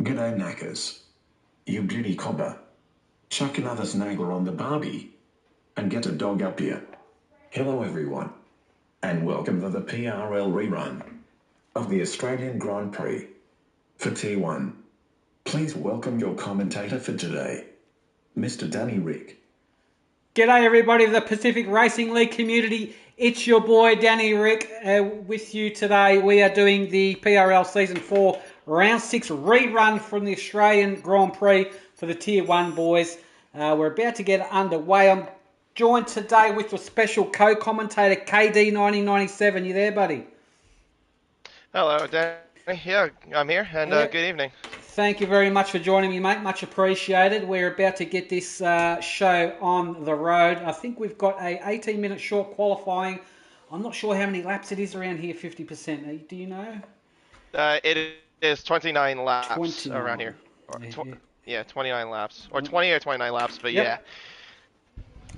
G'day, knackers. You beauty cobber. Chuck another snagger on the barbie and get a dog up here. Hello, everyone, and welcome to the PRL rerun of the Australian Grand Prix for Tier 1. Please welcome your commentator for today, Mr. Danny Rick. G'day everybody of the Pacific Racing League community. It's your boy Danny Rick with you today. We are doing the PRL Season 4 Round 6 rerun from the Australian Grand Prix for the Tier 1 boys. We're about to get underway. I'm joined today with a special co-commentator, KD1997. You there, buddy? Hello, Danny. Yeah, I'm here, and good evening. Thank you very much for joining me, mate. Much appreciated. We're about to get this show on the road. I think we've got a 18-minute short qualifying. I'm not sure how many laps it is around here, 50%. Do you know? It is 29 laps 29. Around here. Yeah, 29 laps. Or 20 or 29 laps, but yep.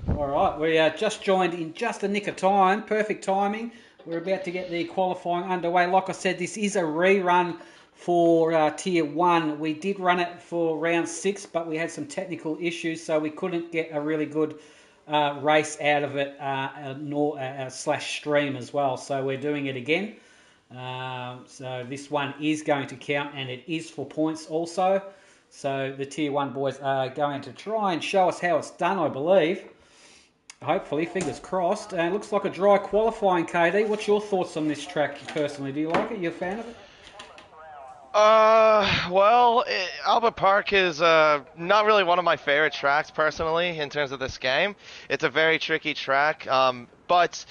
Yeah. All right, we are just joined in just a nick of time. Perfect timing. We're about to get the qualifying underway. Like I said, this is a rerun for Tier 1. We did run it for Round 6, but we had some technical issues, so we couldn't get a really good race out of it, slash stream as well. So we're doing it again. So this one is going to count, and it is for points also. So the Tier 1 boys are going to try and show us how it's done, I believe. Hopefully, fingers crossed. And it looks like a dry qualifying, KD. What's your thoughts on this track personally? Do you like it? You a fan of it? Well, Albert Park is not really one of my favorite tracks personally in terms of this game. It's a very tricky track, but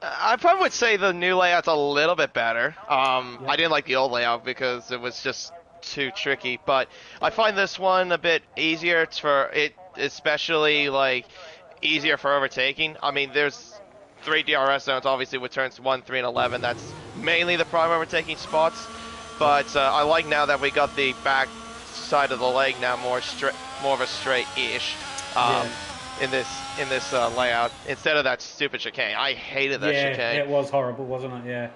I probably would say the new layout's a little bit better. I didn't like the old layout because it was just too tricky, but I find this one a bit easier for it, especially like easier for overtaking. I mean, there's 3 DRS zones obviously with turns 1, 3, and 11. That's mainly the prime overtaking spots. But I like now that we got the back side of the leg now more of a straight-ish in this layout instead of that stupid chicane. I hated that chicane. Yeah, it was horrible, wasn't it? Yeah.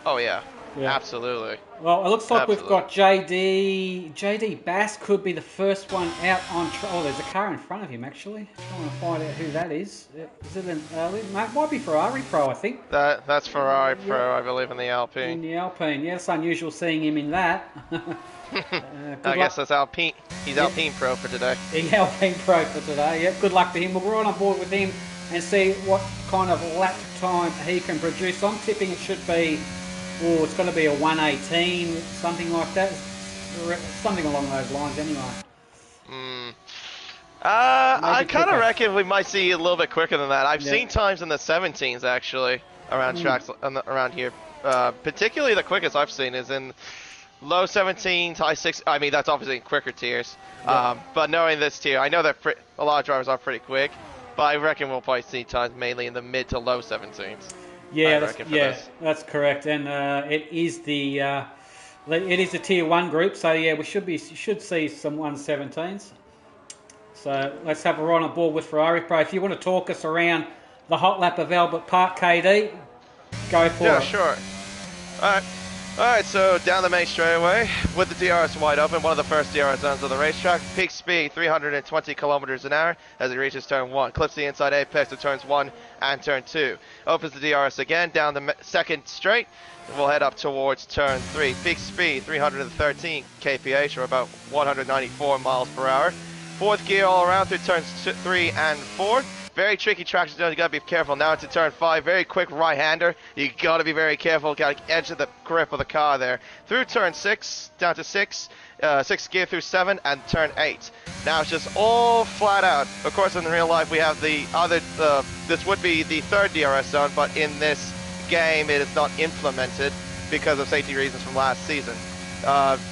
Oh yeah. Absolutely. Well, it looks like we've got JD Bass could be the first one out on. Oh, there's a car in front of him actually. I want to find out who that is. Is it an might be Ferrari Pro, I think. That's Ferrari Pro, I believe, in the Alpine. In the Alpine, yeah, it's unusual seeing him in that. I guess that's Alpine. He's Alpine Pro for today. He's Alpine Pro for today. Yep. Good luck to him. We'll go right on board with him and see what kind of lap time he can produce. I'm tipping it should be. Oh, it's going to be a 118, something like that. Something along those lines, anyway. I kind of reckon we might see a little bit quicker than that. I've seen times in the 17s, actually, around tracks around here. Particularly the quickest I've seen is in low 17s, high 6. I mean, that's obviously in quicker tiers. But knowing this tier, I know that a lot of drivers are pretty quick, but I reckon we'll probably see times mainly in the mid to low 17s. Yeah, that's correct, and it is the Tier 1 group, so yeah, we should see some 117s. So let's have a ride on board with Ferrari Pro. If you want to talk us around the hot lap of Albert Park, KD, go for it. Yeah, sure. All right, so down the main straightaway with the DRS wide open, one of the first DRS zones of the racetrack. Peak speed 320 kilometers an hour as it reaches turn 1. Clips the inside apex of turns 1 and turn 2. Opens the DRS again down the second straight. We'll head up towards turn 3. Peak speed 313 kph or about 194 miles per hour. Fourth gear all around through turns 3 and 4. Very tricky traction zone, you gotta be careful. Now into turn 5, very quick right-hander. You gotta be very careful, gotta edge of the grip of the car there. Through turn 6, down to 6, 6th gear through 7, and turn 8. Now it's just all flat out. Of course, in real life, we have the other, this would be the third DRS zone, but in this game, it is not implemented because of safety reasons from last season.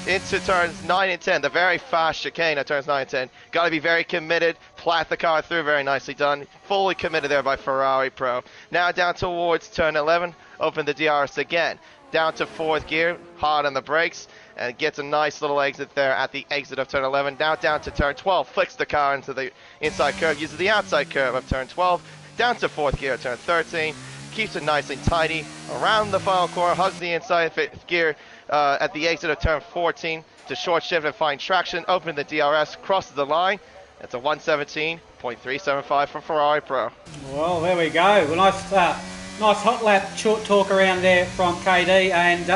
Into turns 9 and 10, the very fast chicane at turns 9 and 10. Got to be very committed, plat the car through, very nicely done. Fully committed there by Ferrari Pro. Now down towards turn 11, open the DRS again. Down to 4th gear, hard on the brakes, and gets a nice little exit there at the exit of turn 11. Now down to turn 12, flicks the car into the inside curve, uses the outside curve of turn 12. Down to 4th gear at turn 13. keeps it nice and tidy around the final corner, hugs the inside fifth gear at the exit of turn 14 to short shift and find traction, open the DRS, crosses the line. It's a 117.375 for Ferrari Pro. Well, there we go. Well, nice hot lap short talk around there from KD, and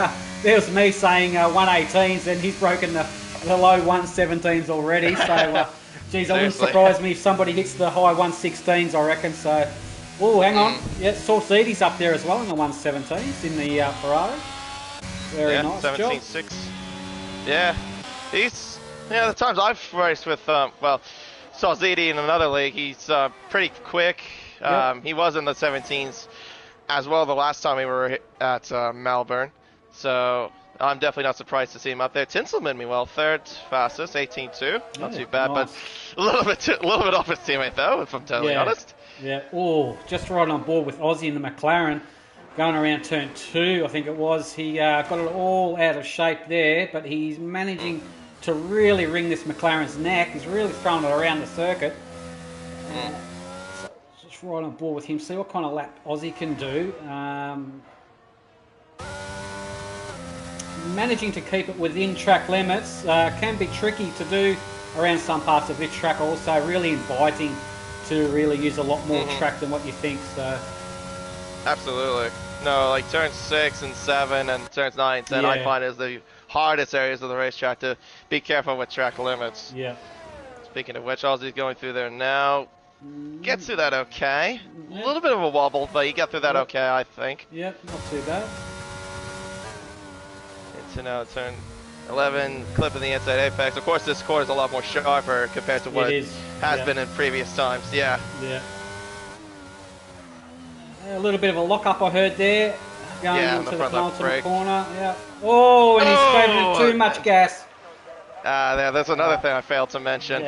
there's me saying 118s, and he's broken the low 117s already. So, geez, I wouldn't surprise me if somebody hits the high 116s, I reckon. So, oh, hang on. Yeah, Saucedi's up there as well in the 117s in the Ferrari. Very nice 17.6. job. Yeah, the times I've raced with, Saucedi in another league, he's pretty quick. Yep. He was in the 17s as well the last time we were at Melbourne. So I'm definitely not surprised to see him up there. Tinselman, meanwhile, third fastest, 18.2. Not too bad, nice. but a little bit off his teammate though, if I'm totally honest. Yeah. Oh, just right on board with Aussie in the McLaren. Going around turn 2, I think it was. He got it all out of shape there, but he's managing to really wring this McLaren's neck. He's really throwing it around the circuit. So just right on board with him. See what kind of lap Aussie can do. Managing to keep it within track limits can be tricky to do around some parts of this track. Also, really inviting to really use a lot more track than what you think. So. Absolutely. No, like turns 6 and 7 and turns 9 and 10, I find is the hardest areas of the racetrack to be careful with track limits. Yeah. Speaking of which, Aussie's going through there now. Gets through that okay. A little bit of a wobble, but he got through that okay, I think. Yep, not too bad. Into now turn 11, clip in the inside apex. Of course, this corner is a lot more sharper compared to what it has been in previous times. Yeah. Yeah. A little bit of a lock-up I heard there. Going into the penultimate corner. Yeah. Oh, and he's given too much gas. That's another thing I failed to mention.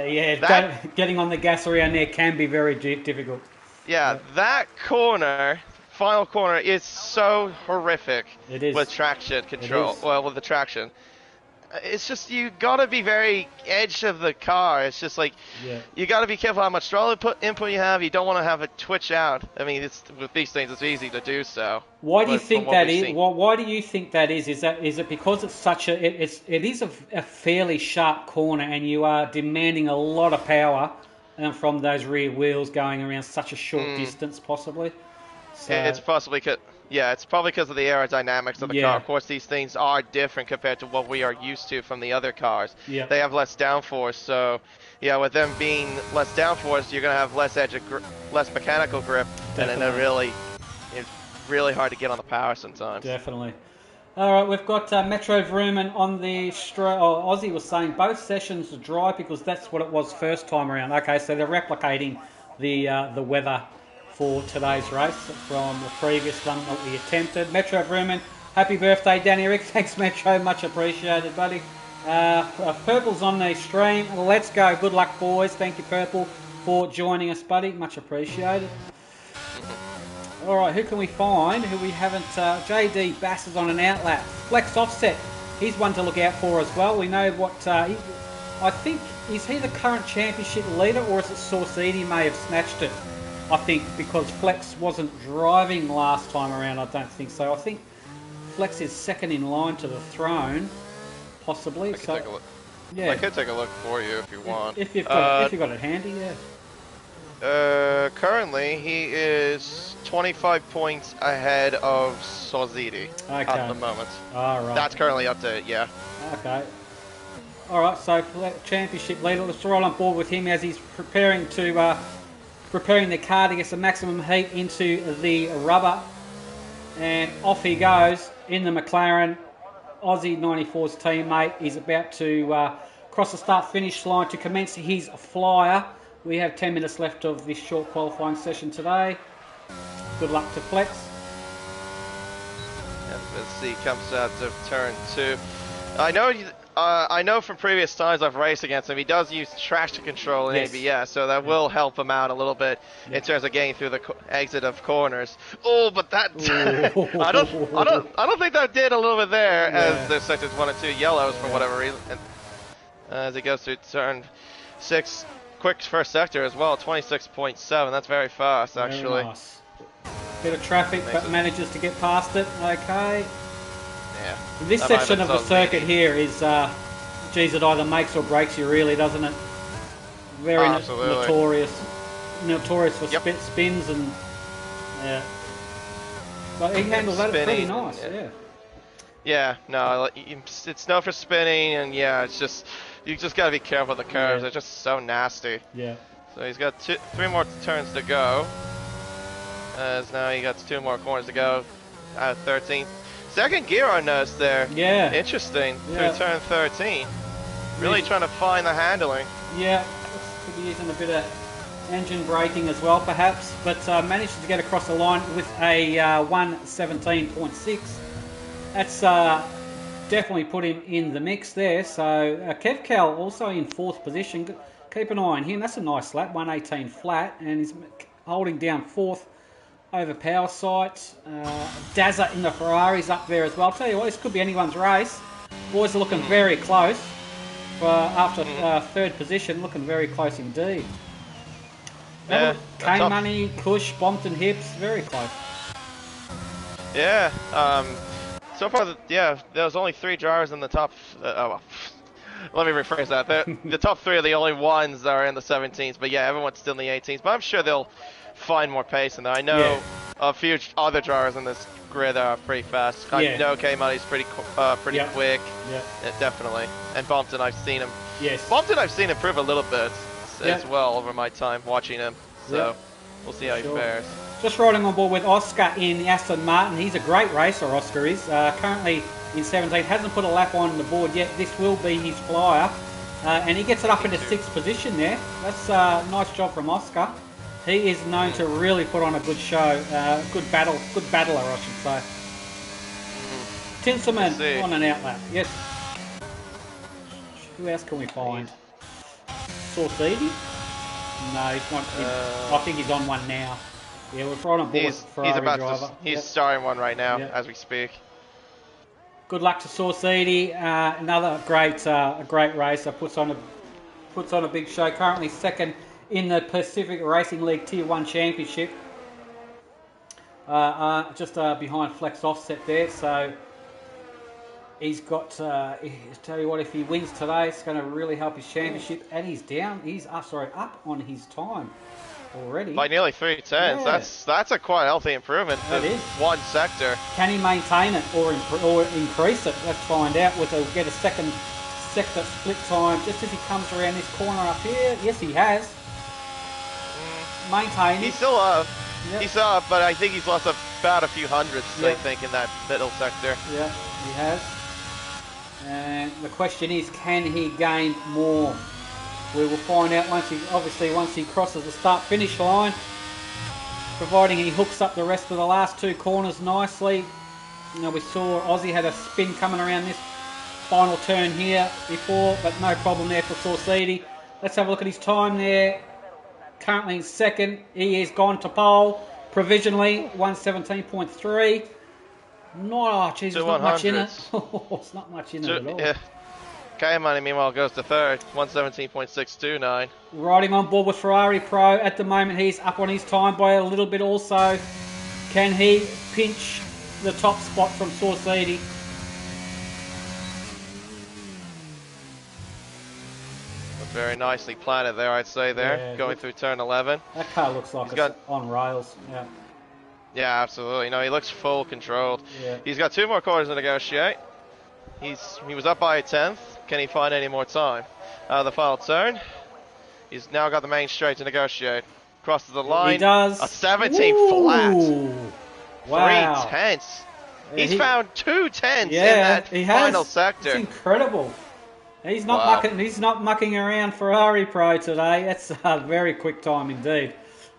Getting on the gas around there can be very difficult. Yeah, that corner, final corner, is so horrific with traction control. Well, with the traction. It's just, you gotta be very edge of the car. It's just like, you gotta be careful how much throttle input you have. You don't want to have it twitch out. I mean, with these things, it's easy to do so. Why do you think that is? Why do you think that is? Is it because it's such a it is a fairly sharp corner, and you are demanding a lot of power from those rear wheels going around such a short distance, possibly? So, it's possibly it's probably because of the aerodynamics of the car. Of course, these things are different compared to what we are used to from the other cars. Yeah. They have less downforce, so with them being less downforce, you're going to have less less mechanical grip, and then it's really hard to get on the power sometimes. Definitely. All right, we've got Metro Vrooman on the Aussie was saying both sessions are dry because that's what it was first time around. Okay, so they're replicating the weather for today's race from the previous one that we attempted. Metro Vrooman, happy birthday, Danny Rick. Thanks, Metro. Much appreciated, buddy. Purple's on the stream. Let's go. Good luck, boys. Thank you, Purple, for joining us, buddy. Much appreciated. All right, who can we find? Who we haven't... JD Bass is on an outlap. Flex Offset, he's one to look out for as well. We know what... I think, is he the current championship leader, or is it Saucedi may have snatched it? I think because Flex wasn't driving last time around, I don't think so. I think Flex is second in line to the throne, possibly. I can take a look. Yeah, I could take a look for you if you want. If you've got it handy, currently he is 25 points ahead of Saucedi at the moment. All right. That's currently up to Okay. All right. So championship leader, let's roll on board with him as he's preparing the car to get some maximum heat into the rubber, and off he goes in the McLaren. Aussie 94's teammate is about to cross the start-finish line to commence his flyer. We have 10 minutes left of this short qualifying session today. Good luck to Flex. As he comes out of turn 2. I know from previous times I've raced against him, he does use traction control in ABS, so that will help him out a little bit in terms of getting through the exit of corners. Oh, but that I don't think that did a little bit there, as the sectors 1 and 2 yellows for whatever reason. And, as he goes through turn 6, quick first sector as well, 26.7. That's very fast, actually. Very nice. Bit of traffic, but manages to get past it. Okay. Yeah. This section of the circuit here is, geez, it either makes or breaks you, really, doesn't it? Very notorious for spins and yeah. But he handled that pretty nice, yeah. Yeah, no, it's known for spinning, and yeah, it's just you just gotta be careful with the curves. They're just so nasty. Yeah. So he's got 3 more turns to go. As now he got 2 more corners to go. 13. Second gear on us there. Yeah. Interesting. Through turn 13. Really trying to find the handling. Yeah. Could be using a bit of engine braking as well, perhaps, but managed to get across the line with a 1:17.6. That's definitely put him in the mix there. So Kev Cal also in 4th position. Keep an eye on him. That's a nice lap, 1:18 flat, and he's holding down 4th over Power Sight. Dazza in the Ferrari's up there as well. I'll tell you what, this could be anyone's race. Boys are looking very close. After 3rd position, looking very close indeed. Yeah, K-Money, Kush, Bompton Hips, very close. Yeah, so far, there's only 3 drivers in the top. Let me rephrase that. The top 3 are the only ones that are in the 17s, but yeah, everyone's still in the 18s. But I'm sure they'll find more pace in there. I know a few other drivers in this grid are pretty fast. I know K-Money's pretty quick. Yeah, definitely. And Bompton, I've seen him. Yes. Bompton, I've seen improve a little bit as well over my time watching him. So we'll see how he fares. Just riding on board with Oscar in the Aston Martin. He's a great racer, Oscar is. Currently in 17, hasn't put a lap on the board yet. This will be his flyer. And he gets it up into 6th position there. That's a nice job from Oscar. He is known to really put on a good show. Good battler, I should say. Tinselman on an outlap. Yes. Who else can we find? Saucidi? No, he's not. I think he's on one now. Yeah, we're right on board with Ferrari driver. He's starting one right now as we speak. Good luck to Saucidi. Another great racer. Puts on a big show. Currently 2nd in the Pacific Racing League Tier 1 Championship. Just behind Flex Offset there. So he's got, tell you what, if he wins today, it's going to really help his championship. And he's up on his time already. By nearly 3 tenths. Yeah. That's a quite healthy improvement for one sector. Can he maintain it or increase it? Let's find out. We'll get a second sector split time just as he comes around this corner up here. Yes, he has. Maintain. He's still up. Yep. He's up, but I think he's lost about a few hundredths, I think, in that middle sector. Yeah, he has. And the question is, can he gain more? We will find out once he crosses the start-finish line, providing he hooks up the rest of the last 2 corners nicely. You know, we saw Aussie had a spin coming around this final turn here before, but no problem there for Saucidi. Let's have a look at his time there. Currently in 2nd, he has gone to pole provisionally, 1:17.3. There's not much in it. It's not much in it at all. Yeah. K-Money, meanwhile, goes to 3rd, 1:17.629. Riding on board with Ferrari Pro. At the moment, he's up on his time by a little bit also. Can he pinch the top spot from Saucidi? Very nicely planted there, I'd say there, going through turn 11. That car looks like it's on rails. Yeah. Yeah, absolutely. No, he looks full controlled. Yeah. He's got 2 more corners to negotiate. He was up by a 10th. Can he find any more time? The final turn. He's now got the main straight to negotiate. Crosses the line. He does. A 17 flat. Wow. 3 tenths. He's found 2 tenths in that he final sector. It's incredible. He's not mucking around Ferrari Pro today. That's a very quick time indeed,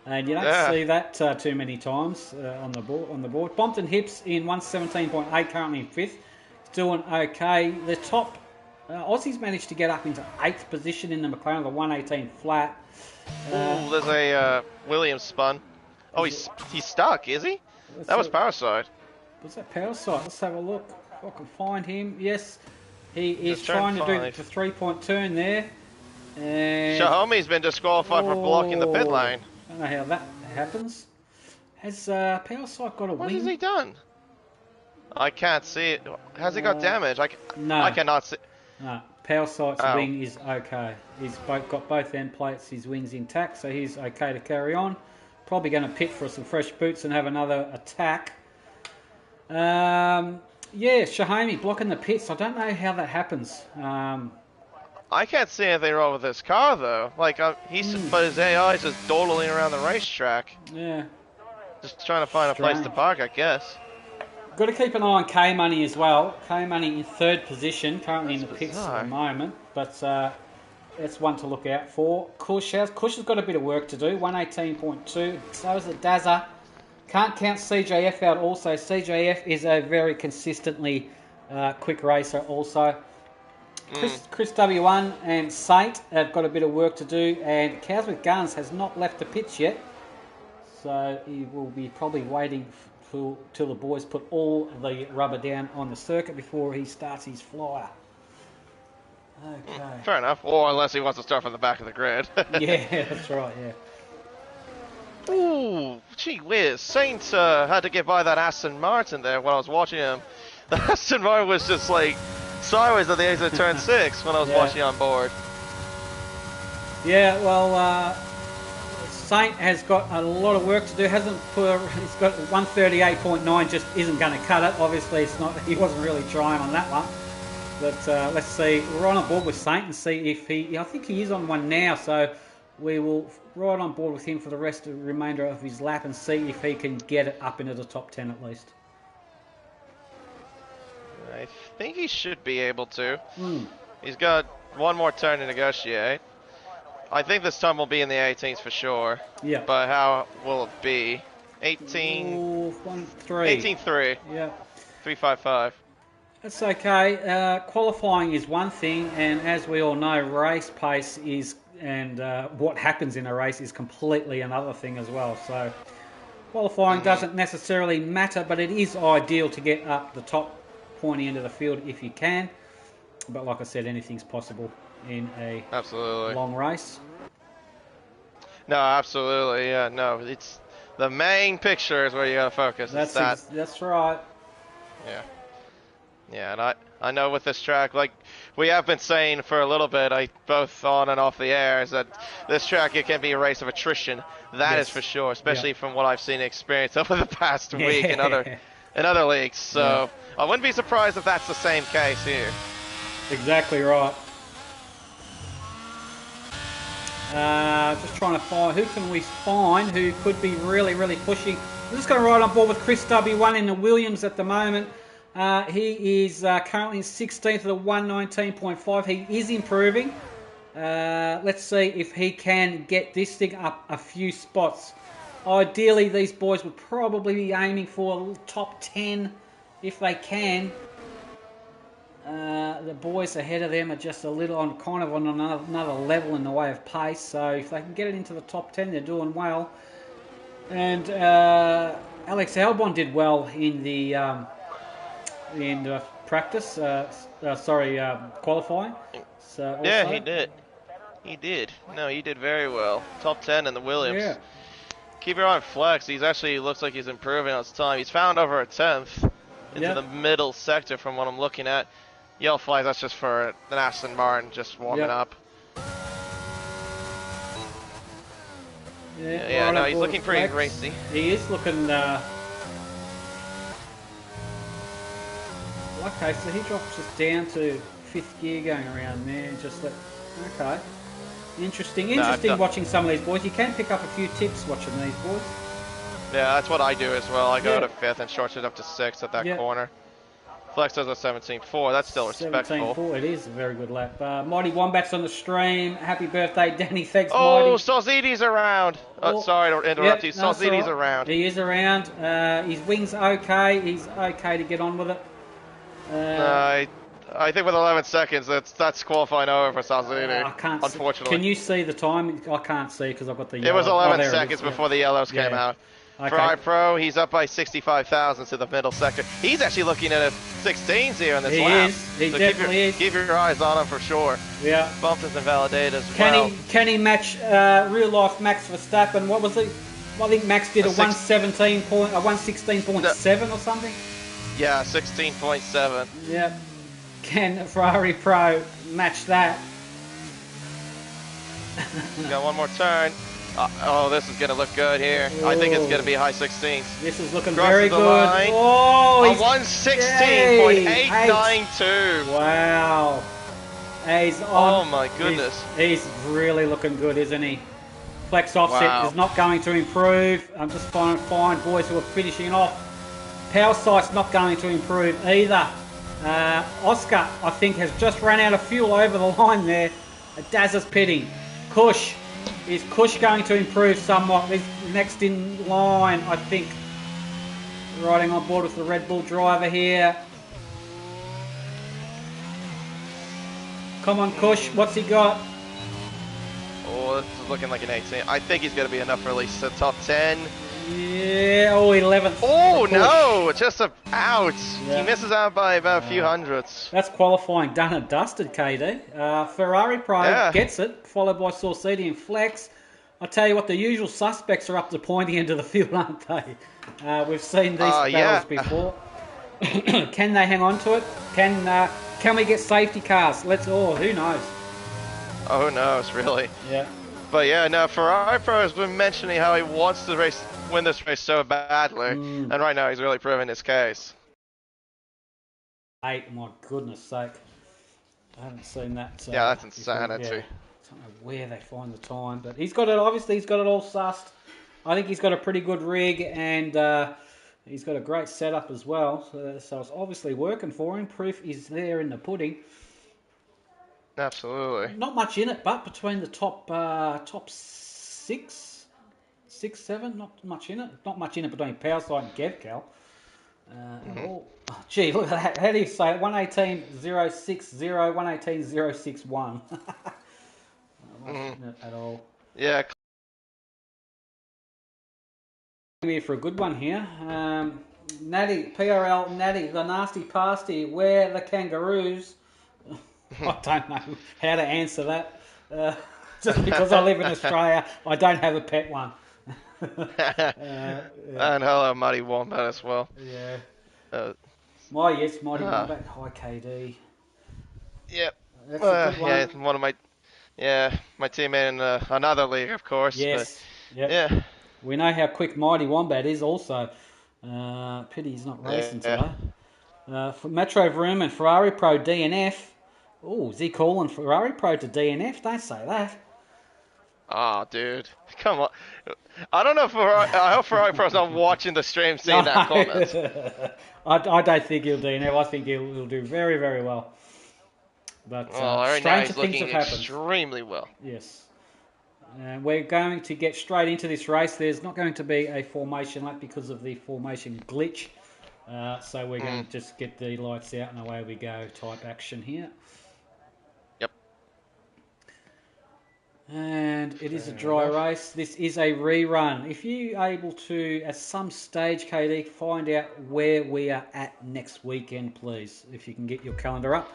and you don't see that too many times on the board. Bompton Hips in 1:17.8, currently in 5th, doing okay. The top Aussies managed to get up into 8th position in the McLaren, the 1:18 flat. There's a Williams spun. Oh, he's stuck, is he? That was power side. Was that power side? Let's have a look. If I can find him. Yes. He is trying to do the 3-point turn there. And Shahomi's been disqualified for blocking the pit lane. I don't know how that happens. Has Power Sight got a What wing? has he done? I can't see it. Has he got damage? No. I cannot see. No. Power Sight's Oh. wing is okay. He's got both end plates, his wing's intact, so he's okay to carry on. Probably going to pit for some fresh boots and have another attack. Yeah, Shahami blocking the pits. I don't know how that happens. I can't see anything wrong with this car though. Like but his AI is just dawdling around the racetrack. Yeah. Just trying to find a place to park, I guess. Got to keep an eye on K Money as well. K Money in third position, currently in the pits at the moment, but that's one to look out for. Kush has got a bit of work to do. 118.2. So is the Dazza. Can't count CJF out. Also, CJF is a very consistently quick racer. Also, Chris W1 and Saint have got a bit of work to do, and Cows with Guns has not left the pits yet, so he will be probably waiting till the boys put all the rubber down on the circuit before he starts his flyer. Okay. Fair enough. Or unless he wants to start from the back of the grid. Yeah, that's right. Yeah. Ooh, gee whiz. Saint had to get by that Aston Martin there when I was watching him. The Aston Martin was just like sideways at the exit of turn 6 when I was watching on board. Yeah, well, Saint has got a lot of work to do. He's got 138.9, just isn't going to cut it. Obviously, it's not. He wasn't really trying on that one. But let's see. We're on board with Saint and see if I think he is on one now. So we will ride on board with him for the remainder of his lap and see if he can get it up into the top 10 at least. I think he should be able to. He's got one more turn to negotiate. I think this time will be in the 18s for sure. Yeah. But how will it be? 18... 18-3. Yeah. 355. That's okay. Qualifying is one thing, and as we all know, race pace is, and what happens in a race is completely another thing as well. So qualifying doesn't necessarily matter, but it is ideal to get up the top pointy end of the field if you can. But like I said, anything's possible in a long race. No, absolutely. Yeah, no, it's the main picture is where you gotta focus. That's right. Yeah. Yeah, and I know with this track, like we have been saying for a little bit, both on and off the air, is that this track, it can be a race of attrition. That is for sure, especially from what I've seen and experienced over the past week in other leagues. So I wouldn't be surprised if that's the same case here. Exactly right. Just trying to find who can we find who could be really pushing. I'm just going to ride on board with Chris W1 in the Williams at the moment. He is currently in 16th of the 119.5. He is improving. Let's see if he can get this thing up a few spots. Ideally, these boys would probably be aiming for a top 10 if they can. The boys ahead of them are just a little on another level in the way of pace. So if they can get it into the top 10, they're doing well. And Alex Albon did well in the practice. Qualifying. So yeah, he did. He did. No, he did very well. Top 10 in the Williams. Yeah. Keep your eye on Flex. He's actually looks like he's improving on his time. He's found over a 10th into the middle sector from what I'm looking at. Yellow flag, that's just for an Aston Martin just warming up. Yeah, no, he's looking pretty racy. He is looking... Okay, so he drops us down to 5th gear going around there. Okay. Interesting watching some of these boys. You can pick up a few tips watching these boys. Yeah, that's what I do as well. I go to 5th and shorten it up to 6th at that corner. Flex does a 17.4. That's still respectful. 17.4. It is a very good lap. Mighty Wombat's on the stream. Happy birthday, Danny. Thanks, Mighty. Oh, Salzidi's around. Sorry to interrupt you. Salzidi's around. He is around. His wing's okay. He's okay to get on with it. I think with 11 seconds, that's qualifying over for Salzidi. I can't. Unfortunately. Can you see the time? I can't see because I've got the. Yellow. It was 11 seconds before the yellows came out. Okay. For iPro, he's up by 65,000 to the middle sector. He's actually looking at a 16s here in this lap. He definitely is. Keep your eyes on him for sure. Yeah. Bumped as invalidated as well. Can he match real life Max Verstappen? What was he? I think Max did a 116.7 or something. Yeah, 16.7. Yep. Can Ferrari Pro match that? Got one more turn. Oh, this is going to look good here. Ooh. I think it's going to be high 16s. This is looking Crosses very the good. line. Oh, A he's 116.892. Wow. He's on. Oh my goodness. He's really looking good, isn't he? Flex offset is not going to improve. I'm just trying to find boys who are finishing off. Power sight's not going to improve either. Oscar, I think, has just run out of fuel over the line there. Daz is pitting. Kush. Is Kush going to improve somewhat? He's next in line, I think. Riding on board with the Red Bull driver here. Come on, Kush. What's he got? Oh, this is looking like an 18. I think he's going to be enough for at least the top 10. Yeah, 11th. Oh, no, just ouch. Yeah. He misses out by about a few hundredths. That's qualifying done and dusted, KD. Ferrari Pro gets it, followed by Sorsidi and Flex. I tell you what, the usual suspects are up the pointy end of the field, aren't they? We've seen these battles before. Can they hang on to it? Can we get safety cars? Who knows? Oh, who knows, really? Yeah. But yeah, no, Ferrari Pro has been mentioning how he wants to win this race so badly, and right now he's really proving his case. 8, my goodness sake. I haven't seen that. Yeah, that's insanity. Yeah. I don't know where they find the time, but he's got it. Obviously, he's got it all sussed. I think he's got a pretty good rig, and he's got a great setup as well. So it's obviously working for him. Proof is there in the pudding. Absolutely. Not much in it, but between the top 6, 7, not much in it. Not much in it between Powerside and GevCal. Gee, look at that. How do you say it? 118.060, 118.061. Not in it at all. Yeah. Here for a good one here. Natty, PRL Natty, the nasty pasty, where the kangaroos? I don't know how to answer that. Just because I live in Australia, I don't have a pet one. And hello, Muddy Wombat as well. Yeah. Mighty Wombat. Hi, KD. Yep. That's a good one. Yeah, one of my teammate in another league, of course. Yes. But, yep. Yeah. We know how quick Mighty Wombat is also. Pity he's not racing today. For Metro Vroom and Ferrari Pro DNF. Oh, is he calling Ferrari Pro to DNF? Don't say that. Oh, dude. Come on. I don't know if I hope Ferrari Pro's not watching the stream seeing that comment. I don't think he'll DNF. I think he'll do very, very well. But right now he's looking happened. Extremely well. Yes. We're going to get straight into this race. There's not going to be a formation lap because of the formation glitch. So we're going to just get the lights out and away we go type action here. Yep. And it is a dry race. This is a rerun. If you're able to, at some stage, KD, find out where we are at next weekend, please. If you can get your calendar up.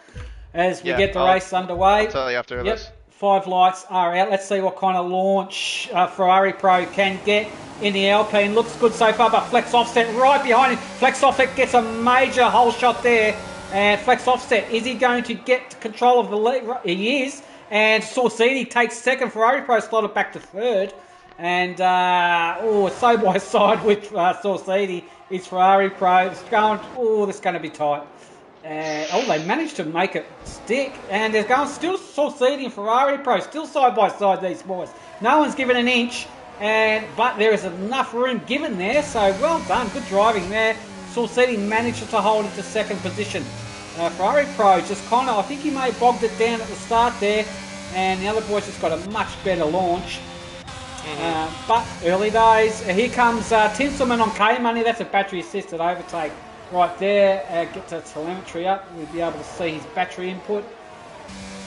As we get the race underway. I'll tell you after this. 5 lights are out. Let's see what kind of launch Ferrari Pro can get in the Alpine. Looks good so far, but Flex Offset right behind him. Flex Offset gets a major hole shot there. And Flex Offset, is he going to get control of the lead? He is. And Sorsidi takes second. Ferrari Pro slotted back to third. And, so by side with Sorsidi is Ferrari Pro. It's going, this is going to be tight. They managed to make it stick. And there's going still Sorsidi and Ferrari Pro, still side by side, these boys. No one's given an inch. But there is enough room given there. So well done. Good driving there. Sorsidi managed to hold it to second position. Ferrari Pro just kind of, I think he may have bogged it down at the start there, and the other boys just got a much better launch. But early days, here comes Tinselman on K-Money. That's a battery assisted overtake right there. Get the telemetry up, we'll be able to see his battery input.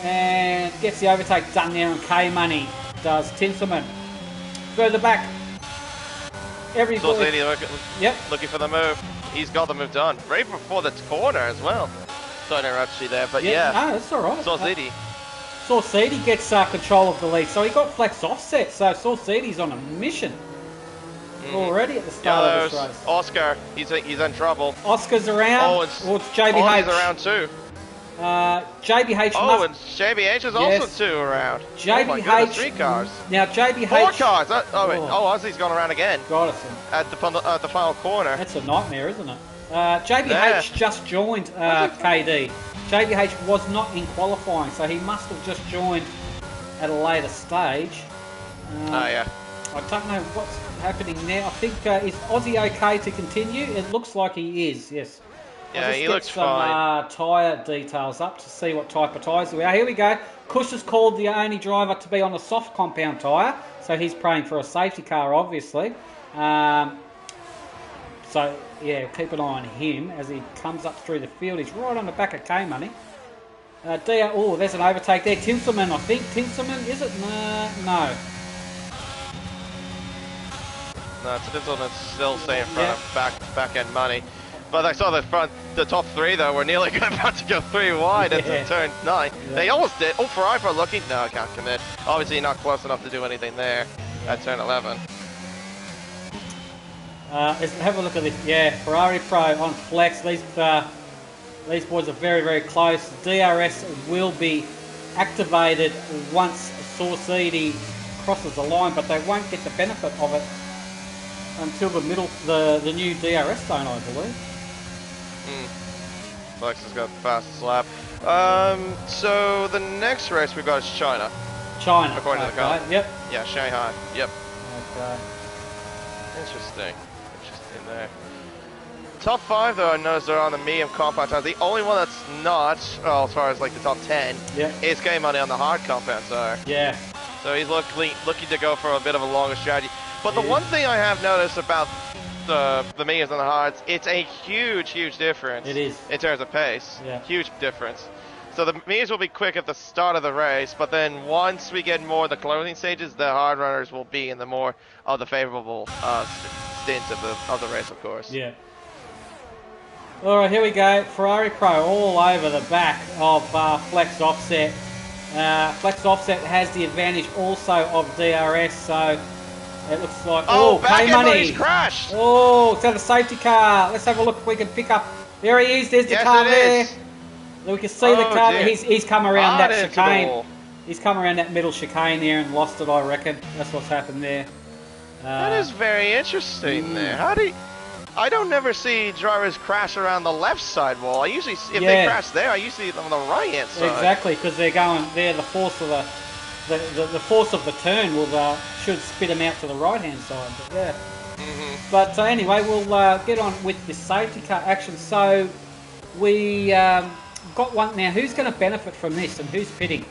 And gets the overtake done there on K-Money, does Tinselman. Further back, everybody. Looking for the move. He's got the move done. Right before the corner as well. Sorry to interrupt you there, but No, that's alright. Sorsidi gets control of the lead, so he got Flex Offset, so Sorsidi's on a mission. already at the start of this Yellows. race. Oscar, he's in trouble. Oscar's around. Oh, It's and JBH. Ollie's around too. JBH Oh, must... and JBH is Yes. also two around. JBH... Oh my goodness, 3 cars. Now, JBH... 4 cars! Wait. Oh. Oh, Ozzy's gone around again. Goddison. At the final corner. That's a nightmare, isn't it? JBH Yeah. just joined KD. JBH was not in qualifying, so he must have just joined at a later stage. Oh, yeah. I don't know what's happening now. I think, is Ozzy okay to continue? It looks like he is, yes. I'll Yeah, just he get looks some, fine. tyre details up to see what type of tyres we are. Here we go. Kush is called the only driver to be on a soft compound tyre, so he's praying for a safety car, obviously. So, yeah, keep an eye on him as he comes up through the field. He's right on the back of K-Money. Oh, there's an overtake there. Tinselman, I think. Tinselman, is it? No. No, Tinselman's still staying in front of back end money. But I saw the top 3 though were nearly about to go 3 wide into turn 9. Yeah. They almost did. Oh, Ferrari for looking. No, I can't commit. Obviously not close enough to do anything there at turn 11. Let's have a look at this. Yeah, Ferrari Pro on flex. These boys are very, very close. DRS will be activated once Saucidi crosses the line, but they won't get the benefit of it until the new DRS zone, I believe. Flex has got the fastest lap. So the next race we've got is China. China. According to the okay. car. Yep. Yeah, Shanghai. Yep. Okay. Interesting there. Top 5 though, I noticed they're on the medium compound tires. The only one that's not, well, as far as like the top 10, is K-Money on the hard compound tire. Yeah. So he's looking to go for a bit of a longer strategy. But the one thing I have noticed about the mediums and the hards, it's a huge difference. It is. In terms of pace. Yeah. Huge difference. So the mediums will be quick at the start of the race, but then once we get more of the closing stages, the hard runners will be in the more of the favorable stints of the race, of course. Yeah. All right, here we go. Ferrari Pro all over the back of Flex Offset. Flex Offset has the advantage also of DRS, so it looks like... Oh, back K-Money. He's crashed! Oh, it's at a safety car. Let's have a look if we can pick up... There he is. There's the car there. We can see the car. He's come around that chicane. He's come around that middle chicane there and lost it, I reckon. That's what's happened there. That is very interesting there. How do you... I don't never see drivers crash around the left side wall. I usually, if they crash there, I usually see them on the right hand side. Exactly, because they're going there. The force of the force of the turn will should spit them out to the right hand side. But yeah. But anyway, we'll get on with the safety car action. So we got one now. Who's going to benefit from this, and who's pitting?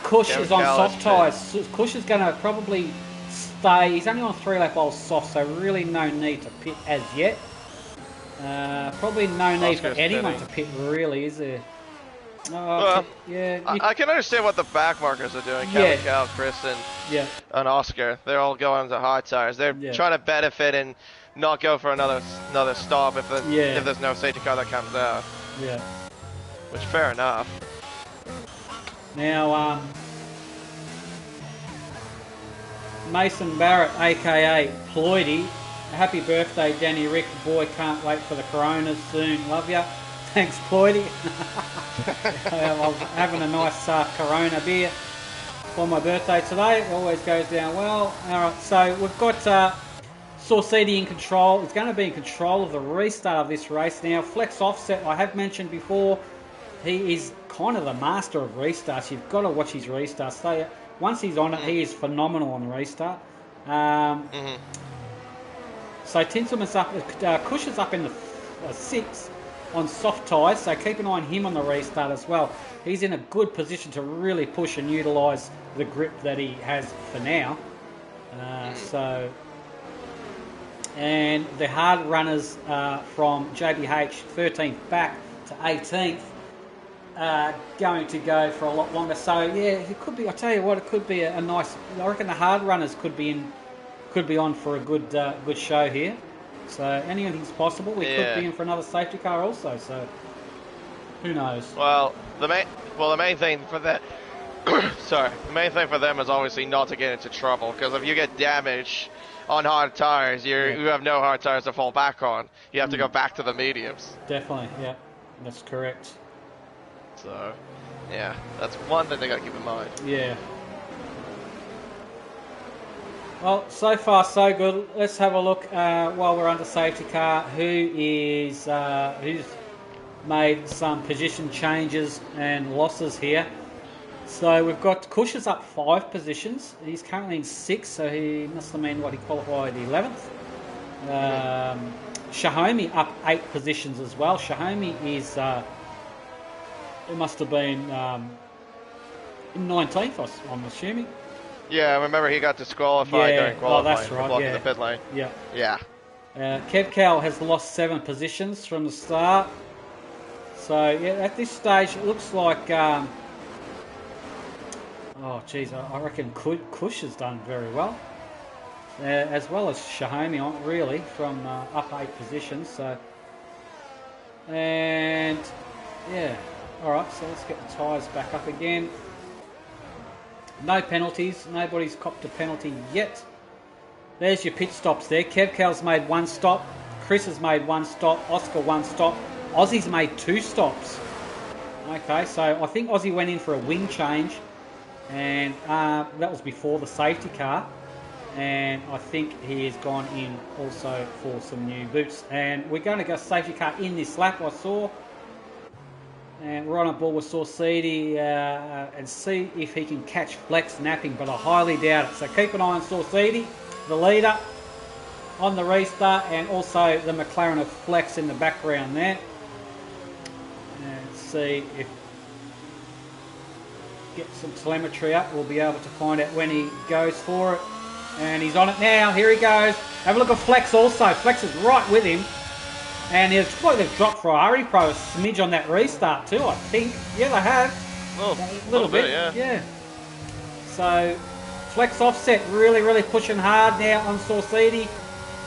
Kush is on soft tyres. Kush is going to probably stay. He's only on 3-lap old soft, so really no need to pit as yet. Probably no need for anyone to pit, really, is there? Well, I can understand what the back markers are doing. Kevin, Cal, Chris, and Oscar. They're all going to hard tires. They're trying to benefit and not go for another stop if there's no safety car that comes out. Yeah. Which, fair enough. Now, Mason Barrett, aka Ploidy. Happy birthday, Danny Rick. Boy, can't wait for the Coronas soon. Love ya. Thanks, Ploidy. I was having a nice Corona beer for my birthday today. It always goes down well. Alright, so we've got Saucidi in control. He's going to be in control of the restart of this race. Now, Flex Offset, I have mentioned before, he is kind of the master of restarts. You've got to watch his restarts. So, once he's on it, he is phenomenal on restart. So Tinselman's up, Kush is up in the 6 on soft tyres, so keep an eye on him on the restart as well. He's in a good position to really push and utilise the grip that he has for now. And the hard runners from JBH 13th back to 18th going to go for a lot longer. So yeah, it could be. I tell you what, it could be a nice. I reckon the hard runners could be on for a good show here. So anything's possible. We could be in for another safety car also. So who knows? Well, the main thing for that. the main thing for them is obviously not to get into trouble, because if you get damaged on hard tires, you Yeah. have no hard tires to fall back on. You have to go back to the mediums. Definitely, yeah, that's correct. So, yeah, that's one thing they got to keep in mind. Yeah. Well, so far so good. Let's have a look while we're under safety car. Who's made some position changes and losses here? So we've got Kush is up 5 positions. He's currently in 6th, so he must have been he qualified 11th. Shahomi up 8 positions as well. Shahomi is it must have been in 19th, I'm assuming. Yeah, I remember he got disqualified during qualifying that's for right, blocking yeah. the pit lane. Yeah. Yeah. Kev Cal has lost 7 positions from the start. So, yeah, at this stage, it looks like... oh, geez, I reckon Kush has done very well. As well as Shahomi, really, from up 8 positions. So, and, yeah. All right, so let's get the tyres back up again. No penalties. Nobody's copped a penalty yet. There's your pit stops there. Kev Cal's made 1 stop. Chris has made 1 stop. Oscar 1 stop. Aussie's made 2 stops. Okay, so I think Aussie went in for a wing change. And that was before the safety car. And I think he has gone in also for some new boots. And we're going to go safety car in this lap, I saw. And we're on board with Saucidi and see if he can catch Flex napping, but I highly doubt it. So keep an eye on Saucidi, the leader, on the restart, and also the McLaren of Flex in the background there. And see if get some telemetry up. We'll be able to find out when he goes for it. And he's on it now. Here he goes. Have a look at Flex also. Flex is right with him. And it's like they've dropped Ferrari Pro a smidge on that restart too, I think. Yeah, they have. Oh, a little bit, yeah. So, Flex Offset really pushing hard now on Saucidi.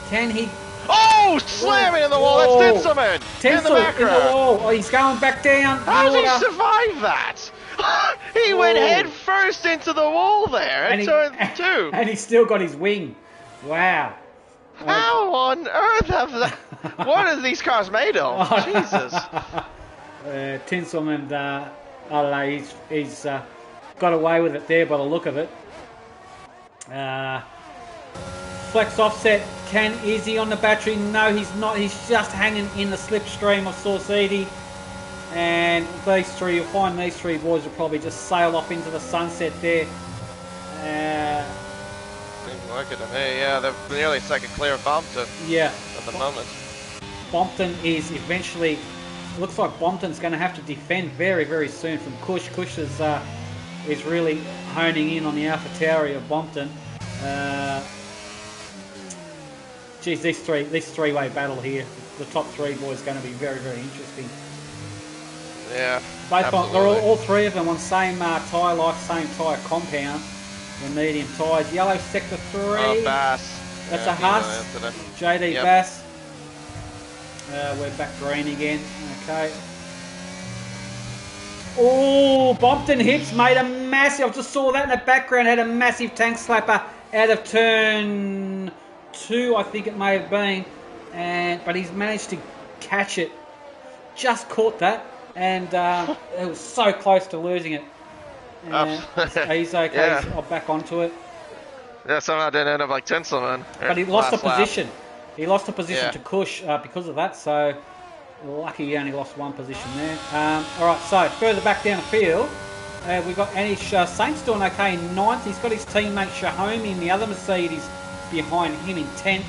Can he... Oh, slamming in the wall. That's Tinselman in the background. In the wall. Oh, he's going back down. How did he survive that? He went head first into the wall there and turn 2. And he's still got his wing. Wow. How on earth have that? What are these cars made of? Jesus. Tinselman, I don't know, he's got away with it there by the look of it. Flex Offset, is he on the battery? No, he's not. He's just hanging in the slipstream of Saucidi. And these 3, you'll find these 3 boys will probably just sail off into the sunset there. Look at them. Hey, yeah, they're nearly second clear of Bompton. Yeah. At the moment. Bompton is eventually... Looks like Bompton's going to have to defend very soon from Kush. Kush is really honing in on the AlphaTauri of Bompton. Geez, this three-way battle here. The top 3 boys going to be very interesting. Yeah, they're all 3 of them on same tyre life, same tyre compound. The medium tyres. Yellow sector 3. Oh, Bass. That's a Haas. JD Bass. We're back green again. Okay. Oh, Bompton Hips made a massive... I just saw that in the background. Had a massive tank slapper out of turn 2, I think it may have been. But he's managed to catch it. Just caught that. And it was so close to losing it. He's okay. Yeah. He's back onto it. Yeah, somehow didn't end up like Tinselman. But he lost the position. He lost the position Yeah. to Kush because of that. So lucky he only lost 1 position there. All right. So further back down the field, we've got Anish Saint's doing okay in 9th. He's got his teammate Shahomi in the other Mercedes behind him in 10th.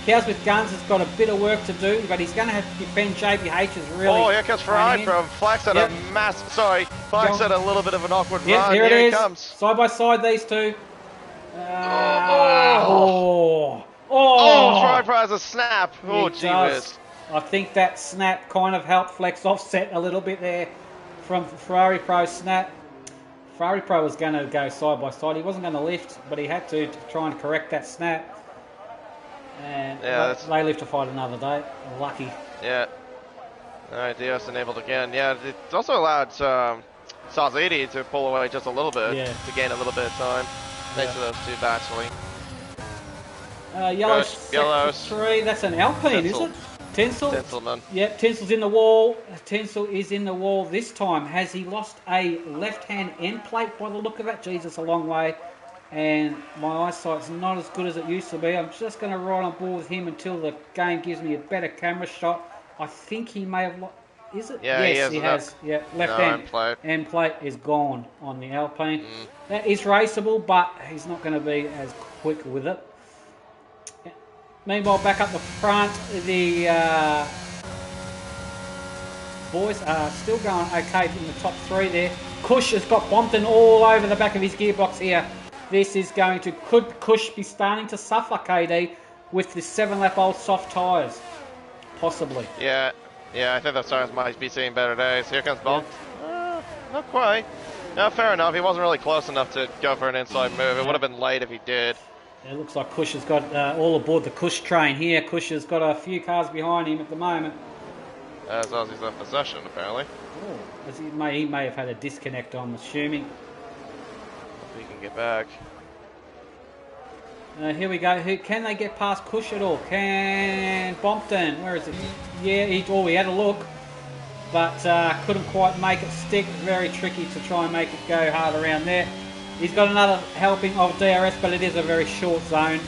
Cows with Guns has got a bit of work to do, but he's going to have to defend JBH's really. Oh, here comes Ferrari from Flex had a massive. Sorry, Flex had a little bit of an awkward run. Here it is. Comes. Side by side, these 2. Ferrari Pro has a snap. Oh, gee whiz. I think that snap kind of helped Flex Offset a little bit there from Ferrari Pro snap. Ferrari Pro was going to go side by side. He wasn't going to lift, but he had to try and correct that snap. And they live to fight another day. Lucky. Yeah. Alright, Dios enabled again. Yeah, it's also allowed Saucidi to pull away just a little bit to gain a little bit of time. Thanks to those 2 battling. Yellow Good. Yellows. 3. That's an Alpine, Tinsel. is it? Tinsel. Tinselman. Yep, Tinsel's in the wall. Tinsel is in the wall this time. Has he lost a left-hand end plate by the look of it? Jesus, a long way. And my eyesight's not as good as it used to be. I'm just going to ride on board with him until the game gives me a better camera shot. I think he may have lost... Is it? Yeah, yes, he has. Yeah, left hand end plate is gone on the Alpine. That is raceable, but he's not going to be as quick with it. Meanwhile, back up the front, the boys are still going okay in the top 3 there. Cush has got Bompton all over the back of his gearbox here. This is going to... Could Cush be starting to suffer, KD, with the 7-lap-old soft tyres? Possibly. Yeah, I think those tyres might be seeing better days. Here comes Bump. Not quite. No, fair enough. He wasn't really close enough to go for an inside move. It would have been late if he did. It looks like Cush has got all aboard the Cush train here. Cush has got a few cars behind him at the moment. As long as he's in possession, apparently. Oh, he may have had a disconnect, I'm assuming. If he can get back. Here we go. Can they get past Cush at all? Can Bompton? Where is it? Yeah, he had a look, but couldn't quite make it stick. Very tricky to try and make it go hard around there. He's got another helping of DRS, but it is a very short zone.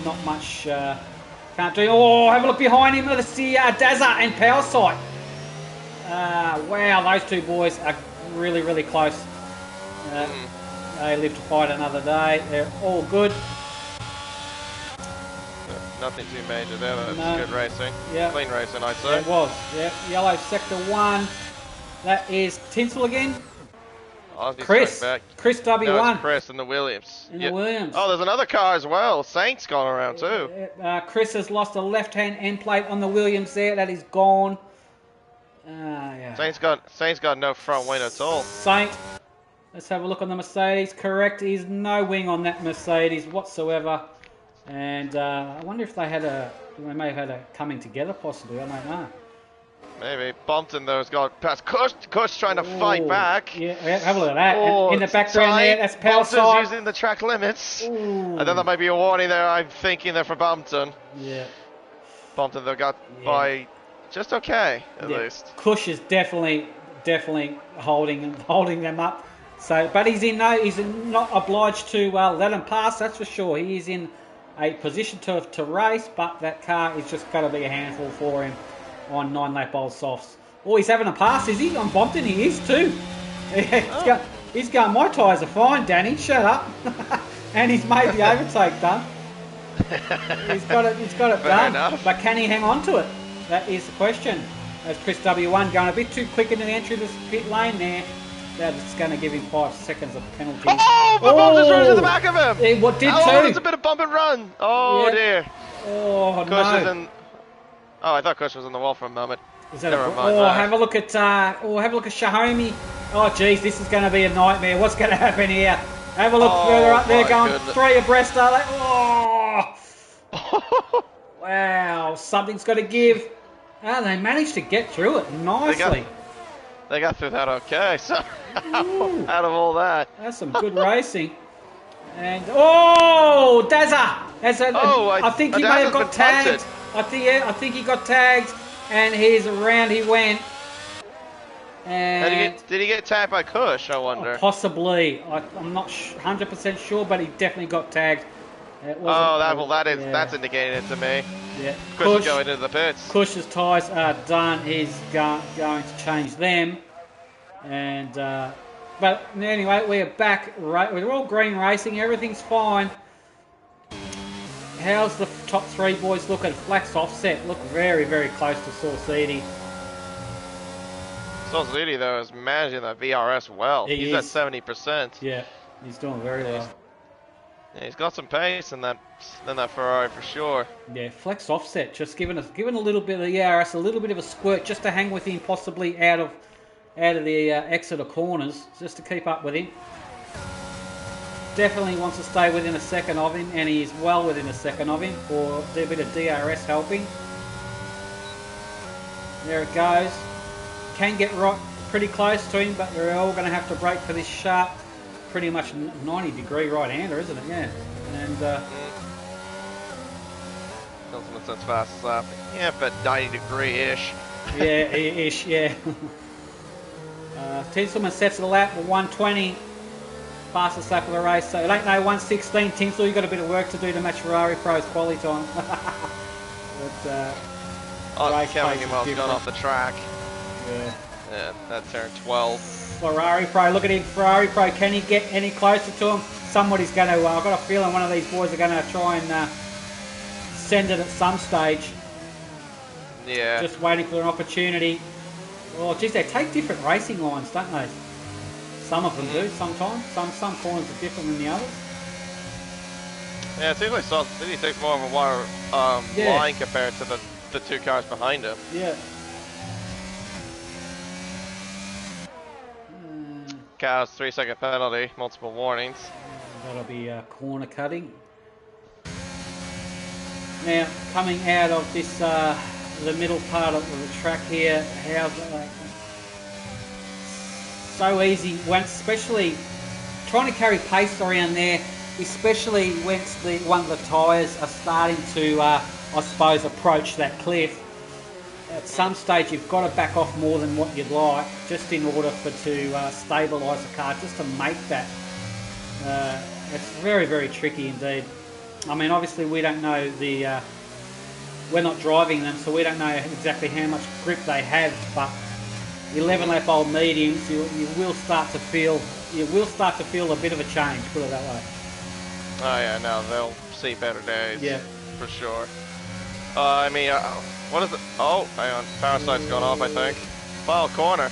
Not much can't do. Oh, have a look behind him. Let's see Dazza and Power Sight. Wow, those two boys are really, really close. They live to fight another day. They're all good. Nothing too major there. That's good racing. Yeah. Clean racing, I'd say. Yeah, it was. Yeah. Yellow sector 1. That is Tinsel again. Chris W1. No, it's Chris in the Williams. The Williams. Oh, there's another car as well. Saint's gone around too. Chris has lost a left-hand end plate on the Williams there. That is gone. Yeah. Saint's got no front wing at all. Saint. Let's have a look on the Mercedes. Correct. He's no wing on that Mercedes whatsoever. And I wonder if they may have had a coming together possibly. I don't know. Maybe. Bompton, though, has got past Cush trying to fight back. Yeah, have a look at that. In the background there, that's Power Sight. Bompton's using the track limits. Ooh. I think that might be a warning there, I'm thinking there for Bompton. Yeah. Bompton, though, got by just okay, at least. Cush is definitely holding them up. So, but he's not obliged to let him pass, that's for sure. He is in a position to race, but that car is just going to be a handful for him on 9-lap-old softs. Oh, he's having a pass, is he? On Bompton, he is too. He's going, my tyres are fine, Danny, shut up. And he's made the overtake done. He's got it done. Enough. But can he hang on to it? That is the question. As Chris W1 going a bit too quick into the entry of this pit lane there. That's going to give him 5 seconds of penalty. Oh, but Bompton's running to the back of him. What did too? There's a bit of bump and run. Oh, dear. Oh, Cush is in... Oh, I thought Cush was on the wall for a moment. Never mind. Have a look at Shahomi. Oh, geez, this is going to be a nightmare. What's going to happen here? Have a look further up there, going 3 abreast. Oh, wow, something's got to give. They managed to get through it nicely. They got through that okay. So out of all that, that's some good racing. And Dazza! I think he may have got tagged. I think he got tagged, and he's around. He went. And did he get tagged by Cush? I wonder. Possibly. I'm not 100% sure, but he definitely got tagged. That's indicating it to me. Yeah. Cush is going into the pits. Cush's tyres are done. He's going to change them. And but anyway, we're back. We're all green racing. Everything's fine. How's the top 3 boys look at Flax Offset? Look very, very close to Saucidi. Saucidi, though, is managing that VRS well. He's at 70%. Yeah, he's doing very well. Yeah, he's got some pace in that Ferrari for sure. Yeah, Flex Offset just giving a little bit of the ERS, a little bit of a squirt just to hang with him, possibly out of the Exeter corners, just to keep up with him. Definitely wants to stay within a second of him, and he is well within a second of him for a bit of DRS helping. There it goes. Can get right pretty close to him, but they're all going to have to brake for this sharp, pretty much 90-degree right-hander, isn't it? Yeah. And Tinselman's fastest lap. Yeah, but 90-degree-ish. Yeah, ish, yeah. Tinselman sets the lap with 120. Fastest lap of the race. So it ain't no 116. Tinsel, you've got a bit of work to do to match Ferrari Pro's quali time. But, race Kevin pace is Gimmel's gone different. off the track. Yeah. Yeah, that turned 12. Ferrari Pro, look at him. Ferrari Pro, can he get any closer to him? Somebody's going to, I've got a feeling one of these boys are going to try and send it at some stage. Yeah. Just waiting for an opportunity. Oh, geez, they take different racing lines, don't they? Some of them do sometimes. Some corners are different than the others. Yeah, it seems like City takes more of a wire line compared to the two cars behind him. Yeah. Cows 3-second penalty, multiple warnings. That'll be corner cutting. Now, coming out of this, the middle part of the track here, how so easy, especially trying to carry pace around there, especially when one of the tyres are starting to, I suppose, approach that cliff. At some stage, you've got to back off more than what you'd like, just in order to stabilise the car, just to make that. It's very, very tricky indeed. I mean, obviously, we don't know we're not driving them, so we don't know exactly how much grip they have, but 11-lap-old mediums, you will start to feel a bit of a change. Put it that way. Oh yeah, no, they'll see better days. Yeah, for sure. I mean, what is it? Oh, hang on, power side's gone off, I think. Final corner.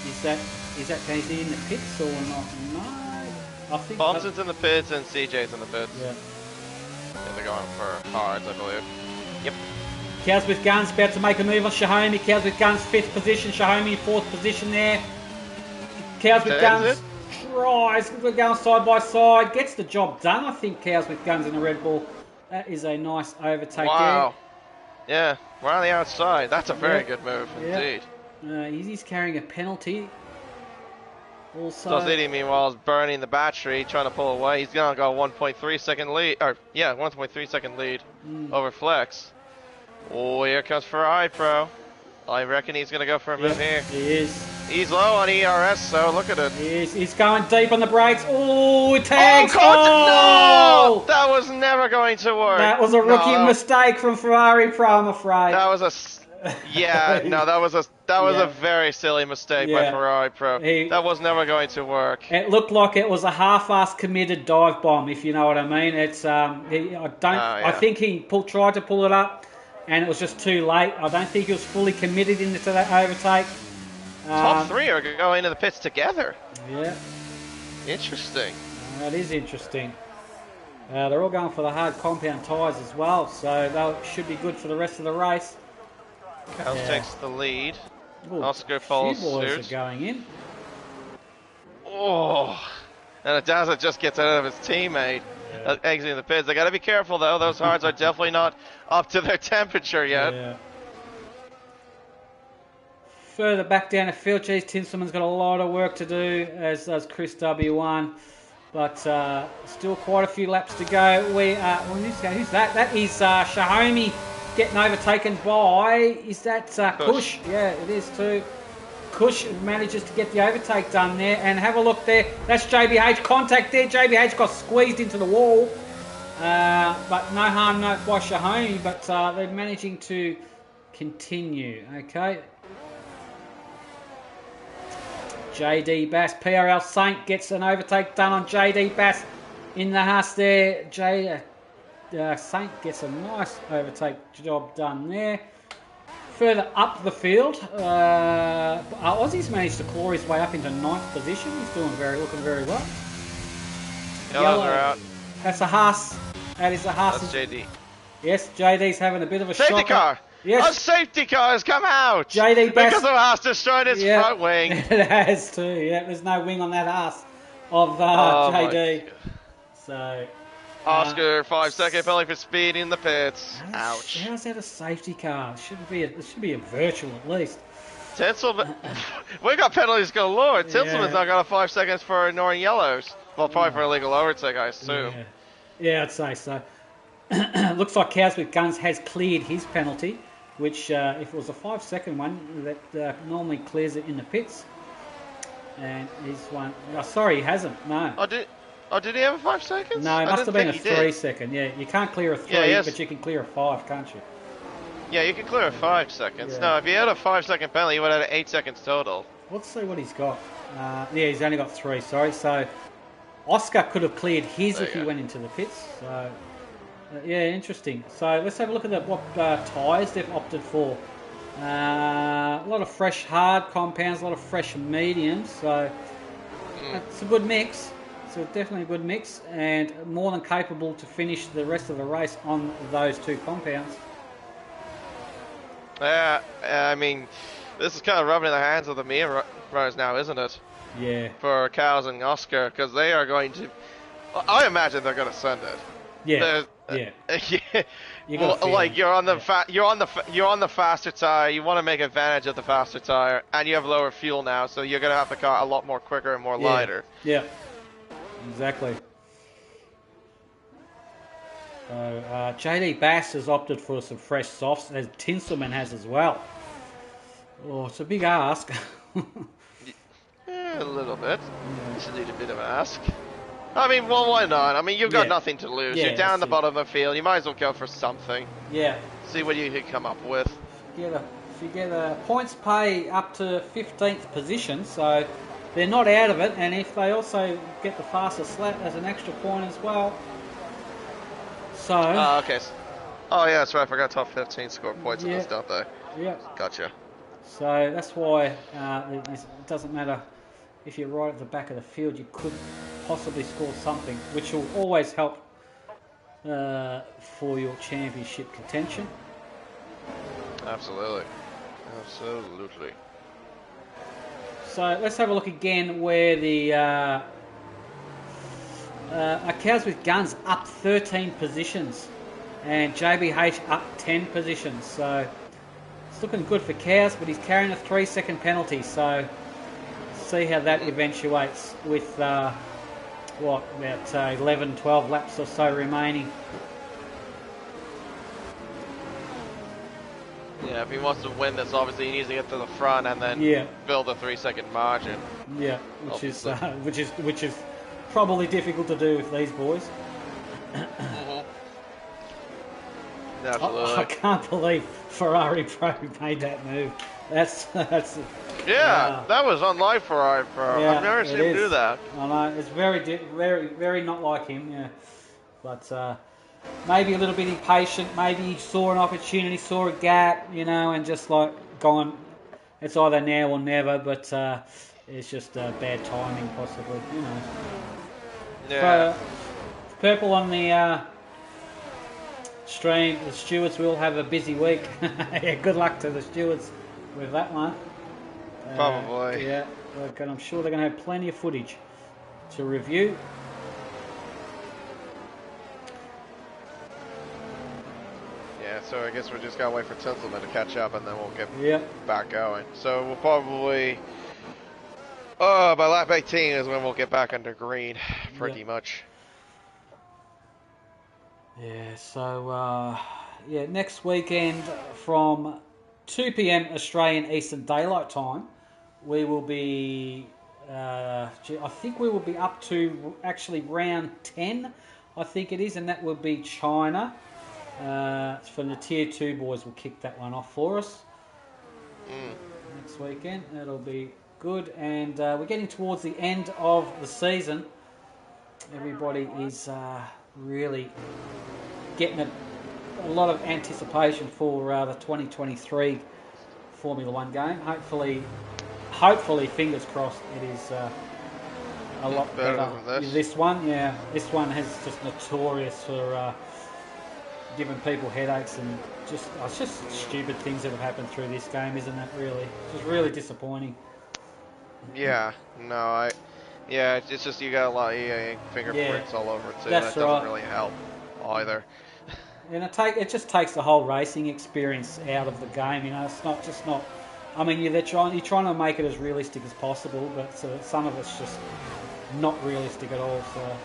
Is that is he in the pits or not? No, I think Thompson's in the pits and CJ's in the pits. Yeah. Yeah, they're going for hards, I believe. Yep. Cows with Guns about to make a move on Shahomi. Cows with Guns 5th position. Shahomi 4th position there. Cows with Guns tries. We're going side by side. Gets the job done, I think, Cows with Guns in the Red Bull. That is a nice overtake wow. There. Yeah, we're on the outside. That's a very good move indeed. He's carrying a penalty. Also, Dosidi, meanwhile, is burning the battery, trying to pull away. He's going to go 1.3 second lead. 1.3 second lead over Flex. Oh, here comes Ferrari Pro. I reckon he's going to go for a move here. He is. He's low on ERS, so look at it. He is. He's going deep on the brakes. Oh, it tags. Oh, no! That was never going to work. That was a rookie mistake from Ferrari Pro, I'm afraid. That was a... Yeah, no, that was a very silly mistake by Ferrari Pro. That was never going to work. It looked like it was a half-ass committed dive bomb, if you know what I mean. It's I think he tried to pull it up, and it was just too late. I don't think he was fully committed into that overtake. Top three are going into the pits together. Yeah. Interesting. That is interesting. They're all going for the hard compound tyres as well, so they should be good for the rest of the race. Cows takes the lead. Ooh, Oscar follows boys suit. are going in. Oh, and Adaza just gets out of his teammate, exiting the pits. They got to be careful though. Those hards are definitely not up to their temperature yet. Yeah. Further back down the field, geez, Tinselman's got a lot of work to do, as does Chris W1. But still quite a few laps to go. Who's that? That is Shahomi getting overtaken by, is that Kush? Yeah, it is too. Kush manages to get the overtake done there, and have a look there. That's JBH. Contact there. JBH got squeezed into the wall. But no harm by Shahomi, but they're managing to continue. Okay. JD Bass, PRL Saint gets an overtake done on JD Bass in the Haas there. Saint gets a nice overtake job done there. Further up the field, Aussie's managed to claw his way up into 9th position. He's looking very well. Yellows are out. That's a Haas. That is a Haas. That's JD. Yes, JD's having a bit of a safety shocker. Car. Yes. A safety car has come out. JD Bass. Because of Haas destroyed his front wing. It has too. Yeah, there's no wing on that Haas of JD. So. Oscar, 5-second penalty for speed in the pits. Ouch. How's that a safety car? It should be a virtual at least. Tinselman, we got penalties galore. Tinselman's not got a 5 seconds for ignoring yellows. Well, probably for illegal overtake, I assume. Yeah, I'd say so. looks like Cows with Guns has cleared his penalty, which if it was a 5-second one, that normally clears it in the pits. And he's one. Oh, sorry, he hasn't. No. Did he have a 5 seconds? No, it must have been a 3-second. Yeah, you can't clear a 3, yes. but you can clear a 5, can't you? Yeah, you can clear a 5 seconds. Yeah. No, if he had a 5-second penalty, he would have had 8 seconds total. Let's see what he's got. Yeah, he's only got 3. Sorry, so Oscar could have cleared his if he went into the pits. So yeah, interesting. So let's have a look at what tyres they've opted for. A lot of fresh hard compounds, a lot of fresh mediums. So it's a good mix. So definitely a good mix, and more than capable to finish the rest of the race on those 2 compounds. Yeah, I mean, this is kind of rubbing in the hands of the Mia runners now, isn't it? Yeah. For Cows and Oscar, because they are going to. I imagine they're going to send it. Yeah. Yeah. You like you're on the faster tire. You want to make advantage of the faster tire, and you have lower fuel now, so you're going to have the car a lot more quicker and more lighter. Yeah. Exactly. So JD Bass has opted for some fresh softs, as Tinselman has as well. Oh, it's a big ask. Yeah, a little bit. Just need a bit of an ask. I mean, well, why not? I mean, you've got nothing to lose. Yeah, You're down the bottom of the field. You might as well go for something. Yeah. See what you can come up with. If you get a points pay up to 15th position, so they're not out of it, and if they also get the fastest lap as an extra point as well. So. Oh, okay. Oh, yeah, that's right. I forgot top 15 score points in this, don't they? Yeah. Gotcha. So that's why it doesn't matter if you're right at the back of the field, you could possibly score something, which will always help for your championship contention. Absolutely. Absolutely. So let's have a look again where the Cows with Guns up 13 positions and JBH up 10 positions. So it's looking good for Cows, but he's carrying a 3-second penalty. So see how that eventuates with about 11, 12 laps or so remaining. Yeah, if he wants to win this, obviously he needs to get to the front and then build a 3-second margin. Yeah, which is probably difficult to do with these boys. Absolutely. I can't believe Ferrari Pro made that move. That's that was unlike Ferrari Pro. Yeah, I've never seen him do that. I know, it's very, very not like him. Yeah, but maybe a little bit impatient. Maybe he saw an opportunity, saw a gap, and just like gone. It's either now or never. But it's just bad timing, possibly. Yeah. So, purple on the stream. The stewards will have a busy week. Yeah, good luck to the stewards with that one. Probably. Yeah, and I'm sure they're going to have plenty of footage to review. Yeah, so I guess we just got to wait for Tinselman to catch up and then we'll get back going. So we'll probably... by lap 18 is when we'll get back under green, pretty much. Yeah, so, next weekend from 2 p.m. Australian Eastern Daylight Time, we will be, I think we will be up to actually round 10, I think it is, and that will be China. From the Tier 2 boys will kick that one off for us next weekend. That'll be good, and we're getting towards the end of the season. Everybody is really getting a lot of anticipation for the 2023 Formula 1 game. Hopefully, fingers crossed, it is a lot better than this one. Yeah, this one has just notorious for giving people headaches and it's just stupid things that have happened through this game, isn't it? Really, it's just really disappointing. Yeah, no, it's just you got a lot of fingerprints all over it too. That doesn't really help either. And it just takes the whole racing experience out of the game. It's not. I mean, you're trying to make it as realistic as possible, but some of it's just not realistic at all. So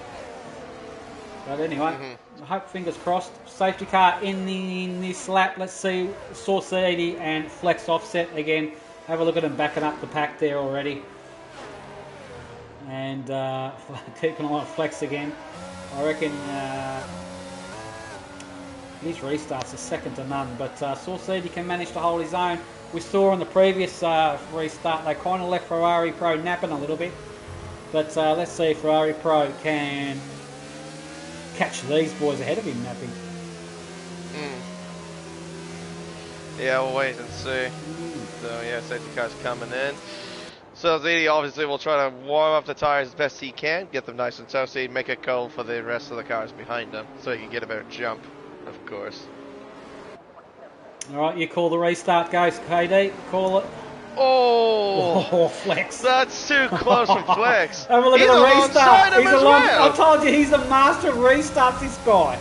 But anyway, I hope, fingers crossed. Safety car in this lap. Let's see Saucedi and Flex offset again. Have a look at them backing up the pack there already. And keeping an eye on Flex again. I reckon his restarts are second to none. But Saucedi can manage to hold his own. We saw on the previous restart they kind of left Ferrari Pro napping a little bit. But let's see if Ferrari Pro can catch these boys ahead of him napping. Yeah, we'll wait and see. So yeah, safety car's coming in. So Ziti obviously will try to warm up the tires as best he can, get them nice and toasty, make it cold for the rest of the cars behind him, so he can get a better jump, of course. Alright, you call the restart, guys. KD, call it. Oh, Flex. That's too close from Flex. Have a look He's at the restart. He's along. I told you he's the master of restarts, this guy.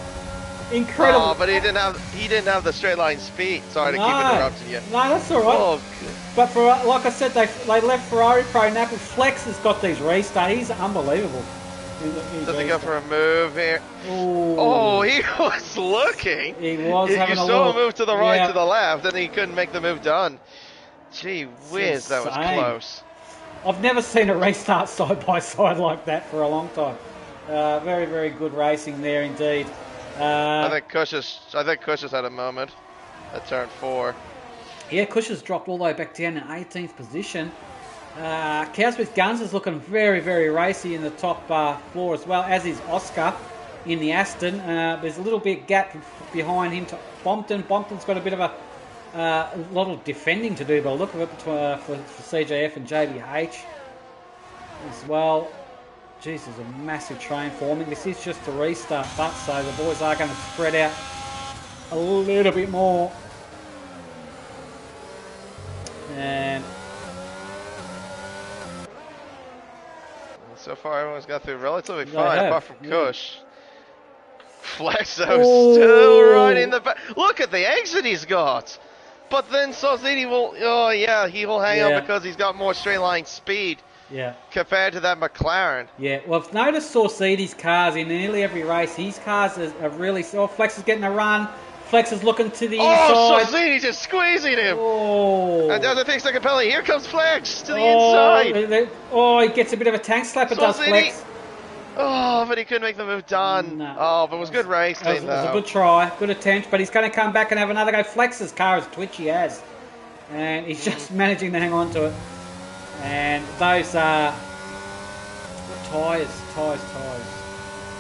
Incredible. Oh, but he didn't have the straight line speed. Sorry to keep interrupting you. No, that's all right. Oh, but for like I said, they left Ferrari Pro Napoli. Flex has got these restarts. He's unbelievable. Does he go for a move here? Ooh. Oh, he was looking. He was having a look. You saw look. him move to the right, Yeah. to the left, and he couldn't make the move done. Gee whiz, that was insane. close. I've never seen a restart side by side like that for a long time. Very, very good racing there indeed. I think Kush has had a moment at turn 4. Yeah, Kush has dropped all the way back down in 18th position. Cows with Guns is looking very, very racy in the top floor as well, as is Oscar in the Aston. There's a little bit gap behind him to Bompton. Bompton's got a bit of a lot of defending to do by the look of it for CJF and JBH as well. Jeez, there's a massive train forming. This is just a restart, but so the boys are going to spread out a little bit more. And so far, everyone's got through relatively fine, apart from Kush. Flexo's Ooh. still right in the back. Look at the exit he's got. But then Saucedi will, he will hang on because he's got more straight line speed. Yeah. Compared to that McLaren. Yeah, well, I've noticed Saucedi's cars in nearly every race. His cars are really... Oh, Flex is getting a run. Flex is looking to the inside. Oh, Saucedi's just squeezing him. Oh. And doesn't take second penalty. Here comes Flex to the inside. Oh, he gets a bit of a tank slapper, does Flex. Oh, but he couldn't make the move done. No. Oh, but it was good racing, It was a good try, good attempt, but he's going to come back and have another go. Flex's car is twitchy as. And he's just managing to hang on to it. And those are tyres.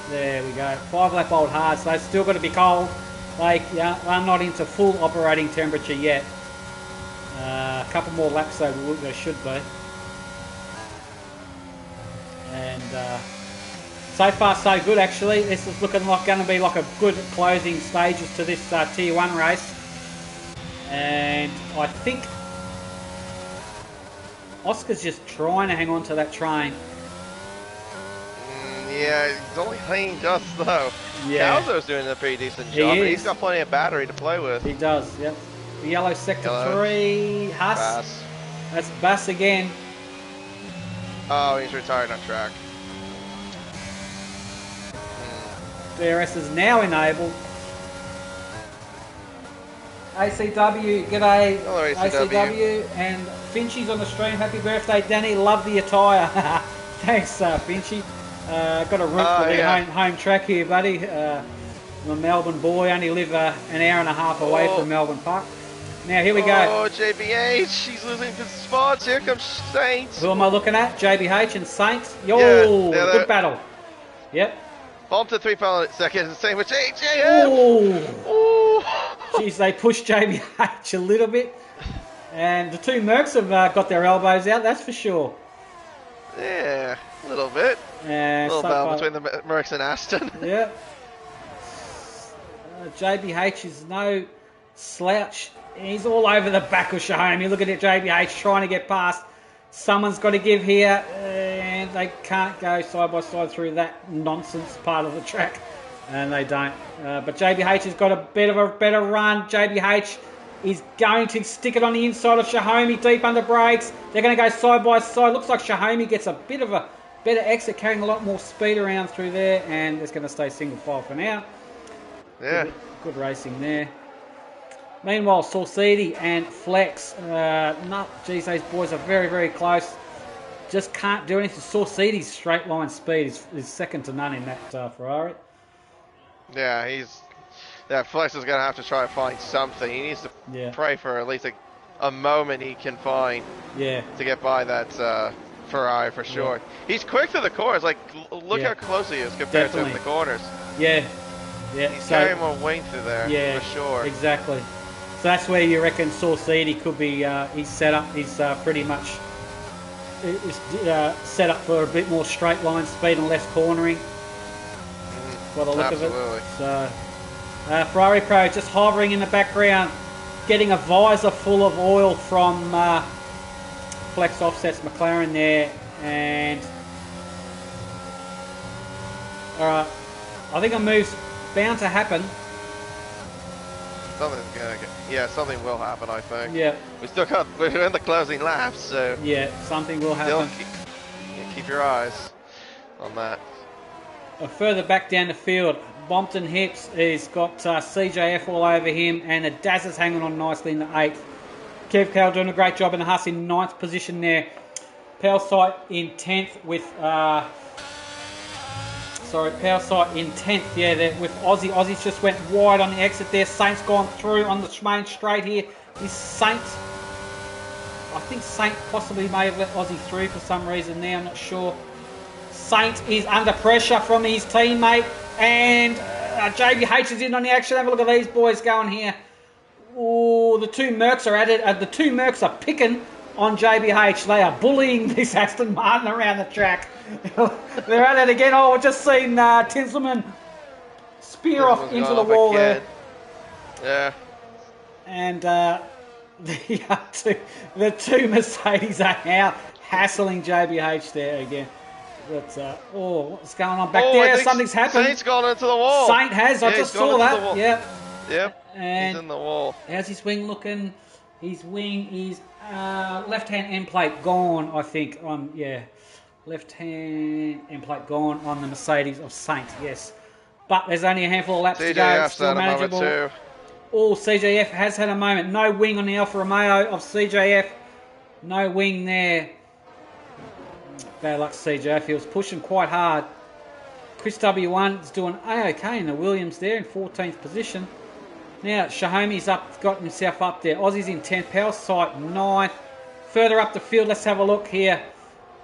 There we go. 5 lap old hards. They've still got to be cold. They're not into full operating temperature yet. A couple more laps they should be. And so far so good actually. This is looking like going to be like a good closing stages to this Tier 1 race. And I think Oscar's just trying to hang on to that train. Yeah, he's only hanging just though. Yeah. Calzo's doing a pretty decent job. He's got plenty of battery to play with. He does, yep. Yellow sector 3, Huss. Bass. That's Bass again. Oh, he's retired on track. DRS is now enabled. ACW, g'day. Hello, ACW. And Finchy's on the stream. Happy birthday, Danny. Love the attire. Thanks, Finchy. Got a route for the home track here, buddy. I'm a Melbourne boy. Only live an hour and a half away from Melbourne Park. Now, here we go. Oh, JBH. He's losing his spots. Here comes Saints. Who am I looking at? JBH and Saints. Yo, good battle. Yep. Bumped to 3 seconds. Same with JJF. Oh. Jeez, they pushed JBH a little bit. And the two Mercs have got their elbows out, that's for sure. Yeah, a little bit. A little battle between the Mercs and Aston. Yeah. JBH is no slouch. He's all over the back of Shahome. You look at it, JBH trying to get past. Someone's got to give here, and they can't go side by side through that nonsense part of the track, and they don't. But JBH has got a bit of a better run. JBH is going to stick it on the inside of Shahome, deep under brakes. They're going to go side by side. Looks like Shahome gets a bit of a better exit, carrying a lot more speed around through there, and it's going to stay single file for now. Yeah. Good racing there. Meanwhile, Saucidi and Flex, geez, those boys are very, very close. Just can't do anything. Saucidi's straight line speed is second to none in that Ferrari. Yeah, Flex is going to have to try to find something. He needs to pray for at least a moment he can find to get by that Ferrari for sure. Yeah. He's quick to the corners. Like, look how close he is compared to the corners. Yeah. He's carrying more wing through there for sure. Exactly. So that's where you reckon Saucidi could be, he's set up, he's pretty much set up for a bit more straight line speed and less cornering. By the look of it. So, Ferrari Pro just hovering in the background, getting a visor full of oil from Flex Offset's McLaren there, and alright, I think a move's bound to happen. Something will happen, I think. Yeah. We're in the closing laps, so something will happen. Keep your eyes on that. Further back down the field, Bompton Hips has got CJF all over him, and the Daz is hanging on nicely in the 8th. Kev Cal doing a great job in the Huss in 9th position there. Palsight in 10th with Palsight in 10th, with Aussie. Aussie's just went wide on the exit there. Saint's gone through on the main straight here. Is Saint, I think Saint possibly may have let Aussie through for some reason there, I'm not sure. Saint is under pressure from his teammate, and JBH is in on the action. Have a look at these boys going here. Oh, the two Mercs are at it. The two Mercs are picking on JBH. They are bullying this Aston Martin around the track. They're at it again. Oh, we've just seen Tinselman spear off into the wall there. Yeah. And the two Mercedes are now hassling JBH there again. But, what's going on back there? Something's happened. Saint's gone into the wall. Saint has. I just saw that. Yep. And he's in the wall. How's his wing looking? His wing is left-hand end plate gone, I think. Left-hand end plate gone on the Mercedes of Saint, yes. But there's only a handful of laps to go. It's still manageable. CJF has had a moment. No wing on the Alfa Romeo of CJF. No wing there. Bad luck CJF. He was pushing quite hard. Chris W1 is doing A-OK in the Williams there in 14th position. Now, Shahomi's got himself up there. Aussie's in 10th. Palsight 9th. Further up the field, let's have a look here.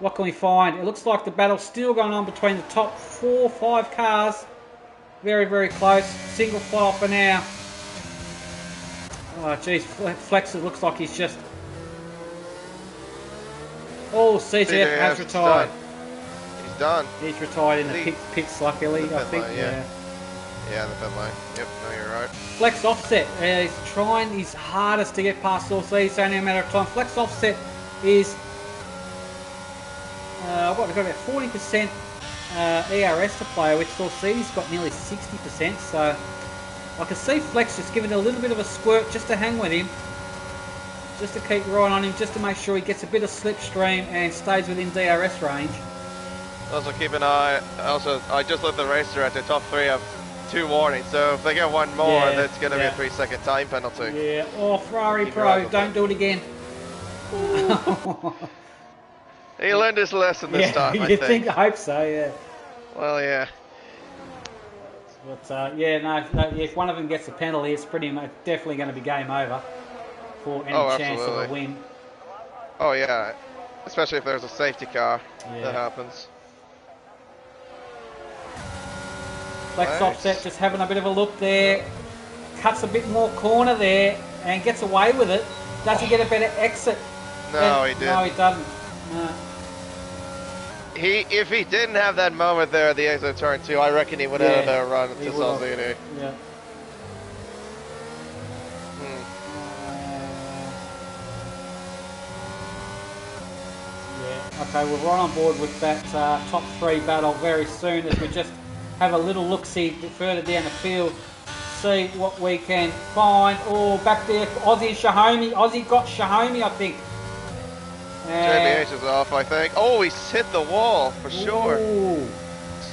What can we find? It looks like the battle's still going on between the top 4-5 cars. Very, very close. Single file for now. Oh, geez. Flex, it looks like he's just... Oh, CJF has retired. He's done. He's retired in the pits, luckily, I think. Yeah, the pit lane. Yep, no, you're right. Flex Offset is trying his hardest to get past Saucidi. It's only a matter of time. Flex Offset is... we've got about 40% ERS to play, which Saucidi's got nearly 60%. So I can see Flex just giving it a little bit of a squirt just to hang with him. Just to keep right on him, just to make sure he gets a bit of slipstream and stays within DRS range. Also keep an eye, I just let the racer at the top 3 have 2 warnings, so if they get one more, that's going to be a 3-second time penalty. Yeah, Ferrari Pro, don't do it again. He learned his lesson this time, I think. I hope so, yeah. Well, yeah. But, if one of them gets a penalty, it's pretty much definitely going to be game over for any chance of a win. Oh, yeah. Especially if there's a safety car that happens. Flex Offset just having a bit of a look there. Cuts a bit more corner there and gets away with it. Does he get a better exit? No, he didn't. No, he doesn't. No. If he didn't have that moment there at the exit of turn 2, I reckon he would have had a run to Saucidi. Yeah. Okay, we're right on board with that top 3 battle very soon as we just have a little look-see further down the field, see what we can find. Oh, back there, Aussie and Shahomi. Aussie got Shahomi, I think. JBH is off, I think. Oh, he's hit the wall for sure. Ooh.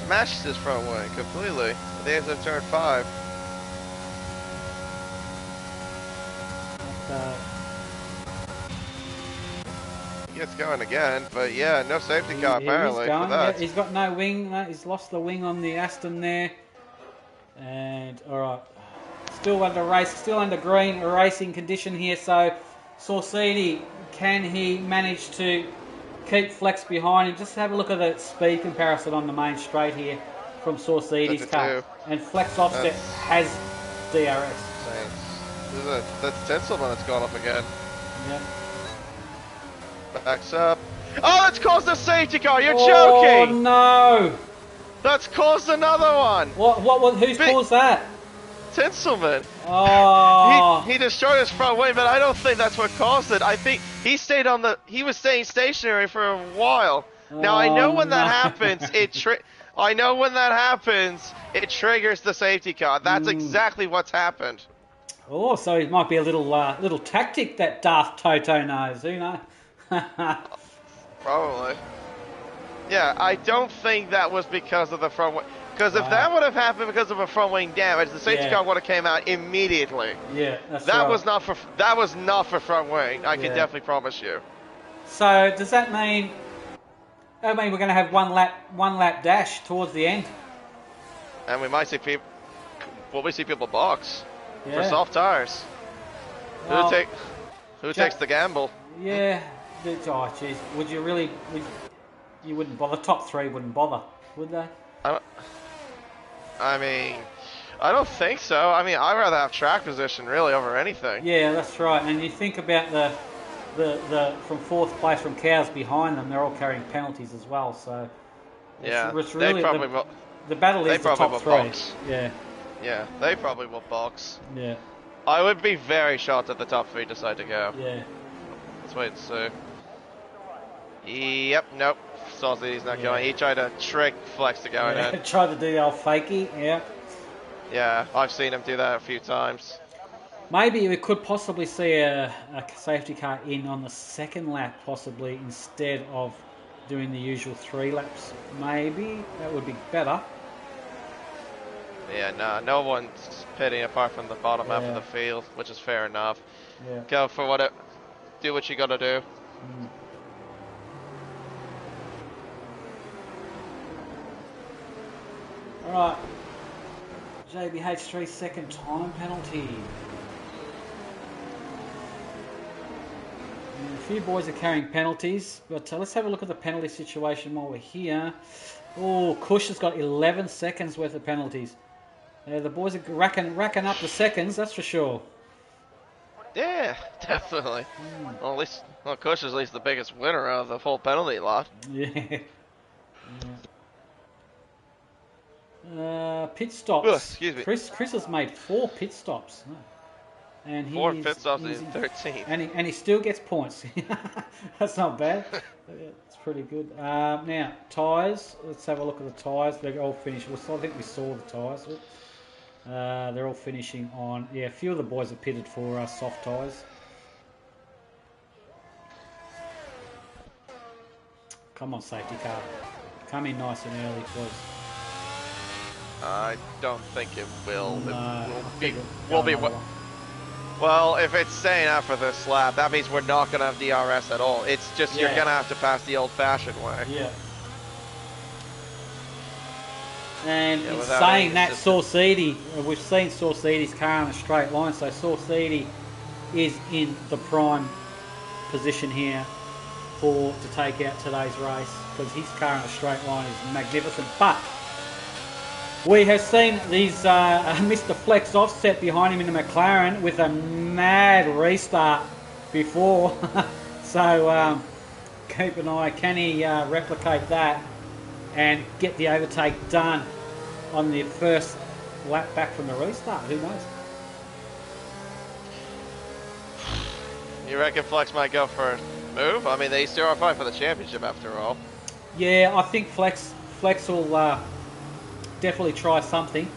Smashed his front wing completely at the end of turn 5. He gets going again, but yeah, no safety car apparently He's for going. that. Yeah, he's got no wing. No, he's lost the wing on the Aston there. And all right, still under race, still under green racing condition here. So Saucidi, can he manage to keep Flex behind him? Just have a look at the speed comparison on the main straight here from Saucidi's car. And Flex Offset has DRS. That's Tinselman that's gone off again. Yeah. Backs up. Oh, that's caused a safety car. You're joking. joking. Oh no. That's caused another one. Who's caused that? Tinselman. Oh. He destroyed his front wing, but I don't think that's what caused it. I think he was staying stationary for a while. Now I know when that happens, I know when that happens, it triggers the safety car. That's exactly what's happened. Oh, so it might be a little tactic that Daft Toto knows. Who knows? Probably. Yeah, I don't think that was because of the front wing. Because if that would have happened because of a front wing damage, the safety car would have came out immediately. Yeah, that's that right. That was not for front wing. I can definitely promise you. So does that mean? I mean, we're going to have one lap dash towards the end. And we might see people. Will we see people box for Yeah. soft tires? Well, Who takes the gamble? Yeah. Oh, jeez. Would you really? You wouldn't bother. Top 3 wouldn't bother, would they? I mean, I don't think so. I mean, I'd rather have track position really over anything. Yeah, that's right. And you think about the from 4th place from cows behind them, they're all carrying penalties as well. So it's really the battle is the top 3. Box. Yeah. Yeah, they probably will box. Yeah. I would be very shocked if the top 3 decide to go. Yeah. Let's wait and see. Yep, nope. Saucy's not going. He tried to trick Flex to go in. Tried to do the old fakey, yeah. Yeah, I've seen him do that a few times. Maybe we could possibly see a safety car in on the 2nd lap, possibly, instead of doing the usual 3 laps. Maybe that would be better. Yeah, no one's pitting apart from the bottom half of the field, which is fair enough. Yeah. Go for do what you gotta do. Alright, JBH 3-second time penalty. And a few boys are carrying penalties, but let's have a look at the penalty situation while we're here. Oh, Kush has got 11 seconds worth of penalties. The boys are racking up the seconds, that's for sure. Yeah, definitely. Well, Kush is at least the biggest winner of the whole penalty lot. Yeah. Pit stops. Excuse me. Chris has made 4 pit stops. And 4 pit stops in 13. And he still gets points. That's not bad. It's pretty good. Now, tyres. Let's have a look at the tyres. They're all finished. I think we saw the tyres. They're all finishing on... Yeah, a few of the boys are pitted for soft tyres. Come on, safety car. Come in nice and early, please. I don't think it will. No, it will be. Well, if it's staying out for this lap, that means we're not going to have DRS at all. It's just you're going to have to pass the old-fashioned way. Yeah. And in saying that, Saucidi, we've seen Saucidi's car in a straight line, so Saucidi is in the prime position here to take out today's race, because his car in a straight line is magnificent. But we have seen these Mr. Flex Offset behind him in the McLaren with a mad restart before. So keep an eye. Can he replicate that and get the overtake done on the first lap back from the restart? Who knows? You reckon Flex might go for a move? I mean, they still are fighting for the championship after all. Yeah, I think Flex will definitely try something.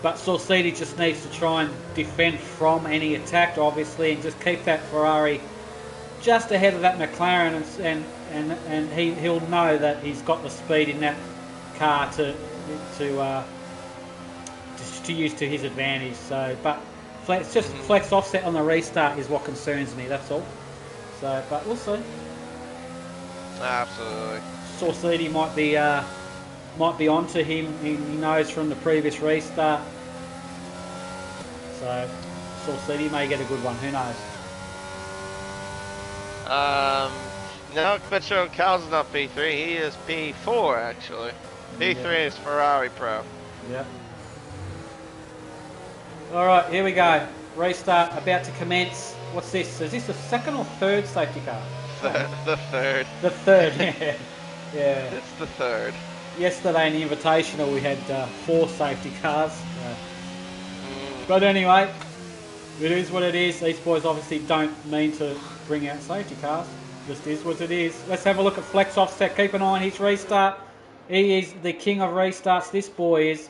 But Saucidi just needs to try and defend from any attack, obviously, and just keep that Ferrari just ahead of that McLaren, and he'll know that he's got the speed in that car to use to his advantage. So, but just flex offset on the restart is what concerns me. That's all. So, but we'll see. Absolutely. Saucidi might be onto him. He knows from the previous restart. So, Saucidi may get a good one. Who knows? No, but sure, Cal's not P3. He is P4 actually. P3 is Ferrari Pro. Yep. All right, here we go. Restart about to commence. What's this? Is this the second or third safety car? The third. The third, yeah. Yeah. It's the third. Yesterday in the Invitational we had 4 safety cars. But anyway, it is what it is. These boys obviously don't mean to bring out safety cars. Just is what it is. Let's have a look at Flex Offset. Keep an eye on his restart. He is the king of restarts. This boy is.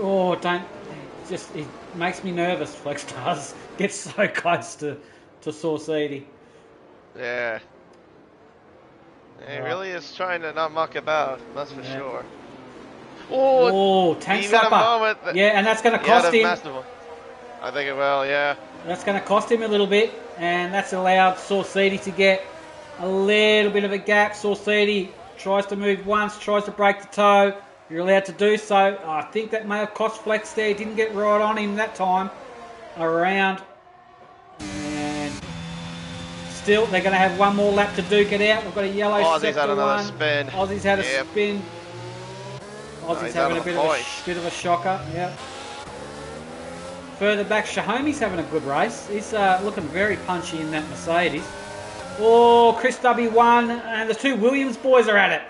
Oh, don't. Just, it makes me nervous, Flex does. Gets so close to Saucidi. Yeah. He really is trying to not muck about, that's for sure. Oh, tank slapper. Yeah, and that's going to cost him. I think it will, yeah. That's going to cost him a little bit, and that's allowed Saucidi to get a little bit of a gap. Saucidi tries to move once, tries to break the toe. You're allowed to do so. I think that may have cost Flex there. Didn't get right on him that time around. And still, they're going to have one more lap to duke it out. We've got a yellow Aussie's sector had another one. spin. Aussie's had a spin. Aussie's having a bit of a shocker. Yep. Further back, Shahomi's having a good race. He's looking very punchy in that Mercedes. Oh, Chris W1 and the 2 Williams boys are at it.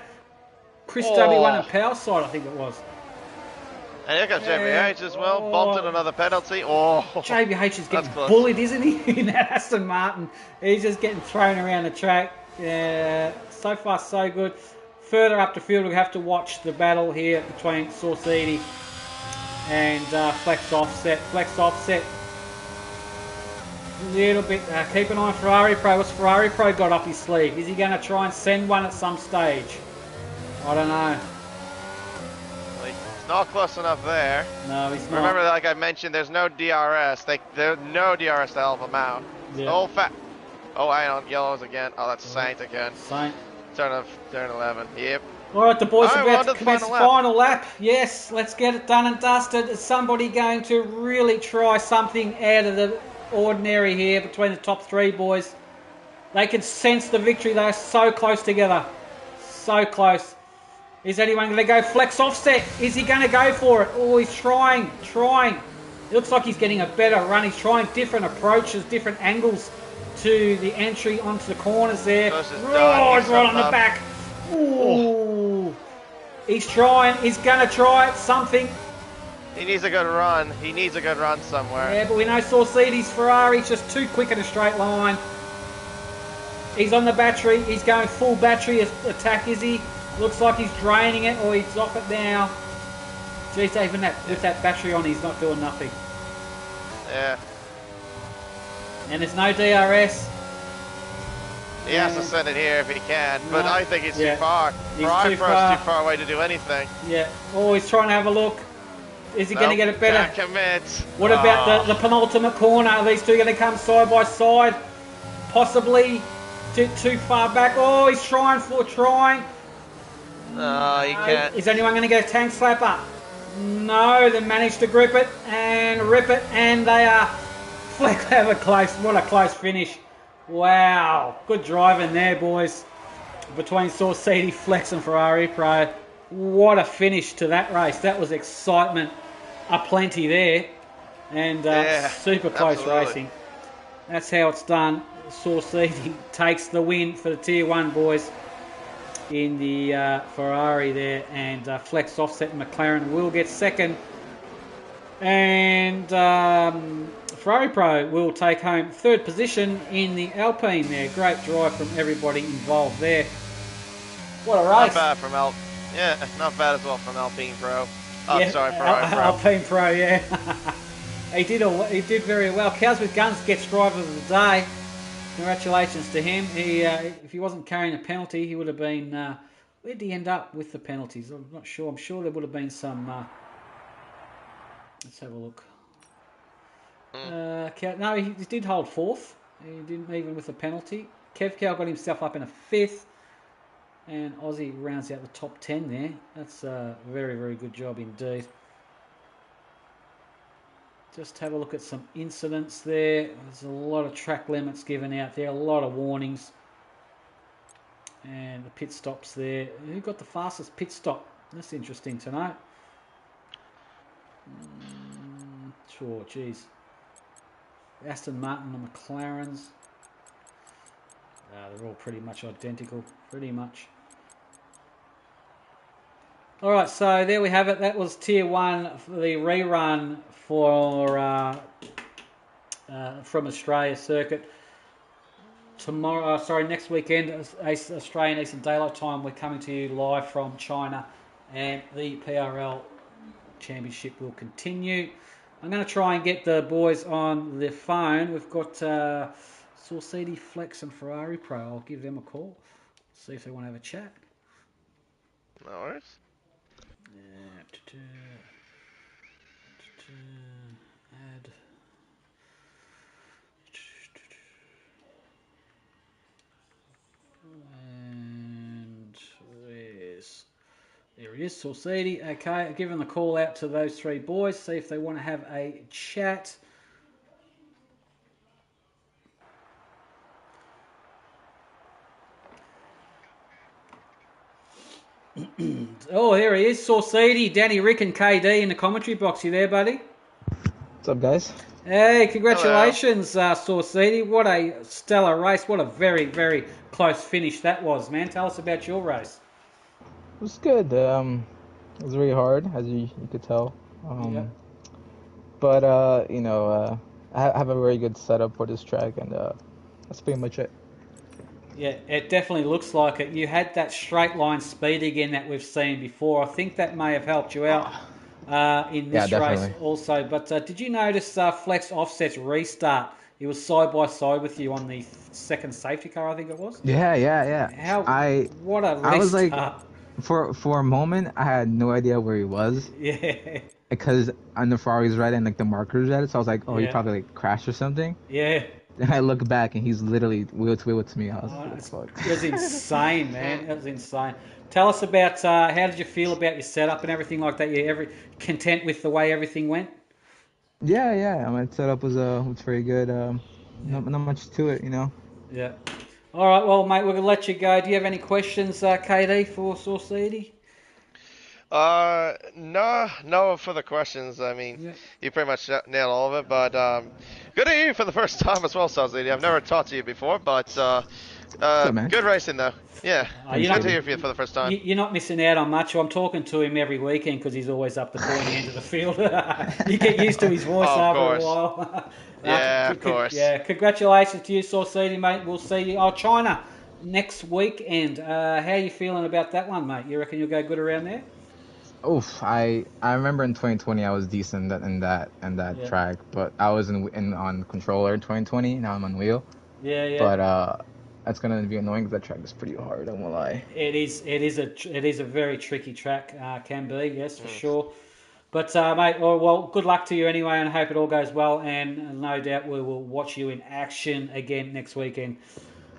Chris W1 and Powerside, I think it was. And here comes JBH as well. Bumped in another penalty. Oh, JBH is getting bullied, isn't he? In that Aston Martin. He's just getting thrown around the track. Yeah, so far so good. Further up the field, we have to watch the battle here between Saucidi and Flex Offset. Flex Offset. A little bit. Keep an eye on Ferrari Pro. What's Ferrari Pro got up his sleeve? Is he going to try and send one at some stage? I don't know. Well, he's not close enough there. No, he's not. Remember, like I mentioned, there's no DRS. There's no DRS to help him out. Yeah. Oh, hang on. Yellows again. Oh, that's Saint again. Saint. Turn 11. Yep. All right, the boys are about to commence the final lap. Yes, let's get it done and dusted. Is somebody going to really try something out of the ordinary here between the top 3 boys? They can sense the victory. They are so close together. So close. Is anyone going to go Flex Offset? Is he going to go for it? Oh, he's trying. It looks like he's getting a better run. He's trying different approaches, different angles to the entry onto the corners there. He's right on the back. Ooh. He's trying. He's going to try something. He needs a good run. He needs a good run somewhere. Yeah, but we know Saucidi's Ferrari's just too quick in a straight line. He's on the battery. He's going full battery attack, is he? Looks like he's draining it, or he's off it now. Geez, even with that battery on, he's not doing nothing. Yeah. And there's no DRS. He has to send it here if he can, but I think it's too far. He's too far away to do anything. Yeah. Oh, he's trying to have a look. Is he going to get it better? Can't commit. What about the penultimate corner? Are these two going to come side by side? Possibly too far back. Oh, he's trying. No, he can't. Is anyone going to get a tank slapper? No, they managed to grip it and rip it, and they are have a close. What a close finish! Wow, good driving there, boys. Between Saucidi, Flex, and Ferrari Pro, what a finish to that race! That was excitement aplenty there, and super close racing. That's how it's done. Saucidi takes the win for the Tier 1 boys in the Ferrari there, and Flex Offset and McLaren will get second, and Ferrari Pro will take home third position in the Alpine there. Great drive from everybody involved there. What a race. Not bad from not bad as well from Alpine Pro. Oh, sorry, Ferrari Pro. Alpine Pro, yeah. He did very well. Cows with Guns gets driver of the day. Congratulations to him. If he wasn't carrying a penalty, he would have been. Where did he end up with the penalties? I'm not sure. I'm sure there would have been some. Let's have a look. No, he did hold fourth. He didn't even with a penalty. Kev Cow got himself up in a fifth. And Aussie rounds out the top 10 there. That's a very, very good job indeed. Just have a look at some incidents there. There's a lot of track limits given out there, a lot of warnings. And the pit stops there. Who got the fastest pit stop? That's interesting to know. Sure, geez. Aston Martin and McLarens. They're all pretty much identical, pretty much. All right, so there we have it. That was Tier 1 for the rerun for from Australia circuit. Next weekend, Australian Eastern Daylight Time, we're coming to you live from China, and the PRL Championship will continue. I'm going to try and get the boys on the phone. We've got Sorsidi, Flex, and Ferrari Pro. I'll give them a call, see if they want to have a chat. No worries. Add. And there he is, Sorsidi. Okay, I've given the call out to those three boys, see if they want to have a chat. Oh, here he is, Sorsidi, Danny, Rick, and KD in the commentary box. You there, buddy? What's up, guys? Hey, congratulations, Sorsidi. What a stellar race. What a very, very close finish that was, man. Tell us about your race. It was good. It was very hard, as you could tell. Yep. But, I have a very good setup for this track, and that's pretty much it. Yeah, it definitely looks like it. You had that straight line speed again that we've seen before. I think that may have helped you out in this race also. But did you notice Flex Offset's restart? He was side by side with you on the second safety car, I think it was. Yeah. What a restart! I was like, for a moment, I had no idea where he was. Yeah. Because on the Ferrari's right and like the markers at it, so I was like, he probably like crashed or something. Yeah. Then I look back and he's literally wheel to wheel with me. I was like, fuck. It was insane, man. It was insane. Tell us about how did you feel about your setup and everything like that? You content with the way everything went? Yeah. My setup was very good. Not much to it, Yeah. All right, well, mate, we're gonna let you go. Do you have any questions, KD, for Sorsidi? No for the questions. I mean, you pretty much nailed all of it. But good to hear you for the first time as well, Saz. I've never talked to you before, but good racing though. Yeah, good to hear from you for the first time. You're not missing out on much. I'm talking to him every weekend because he's always up the pointy end of the field. You get used to his voice after a while. Yeah, of course. Yeah, congratulations to you, Sorsidi, mate. We'll see you. China next weekend. How are you feeling about that one, mate? You reckon you'll go good around there? Oof, I remember in 2020 I was decent in that track, but I was in on controller in 2020. Now I'm on wheel. Yeah. But that's gonna be annoying because that track is pretty hard. I won't lie. It is a very tricky track. Can be, yes, for sure. But mate, well, good luck to you anyway, and I hope it all goes well. And no doubt we will watch you in action again next weekend.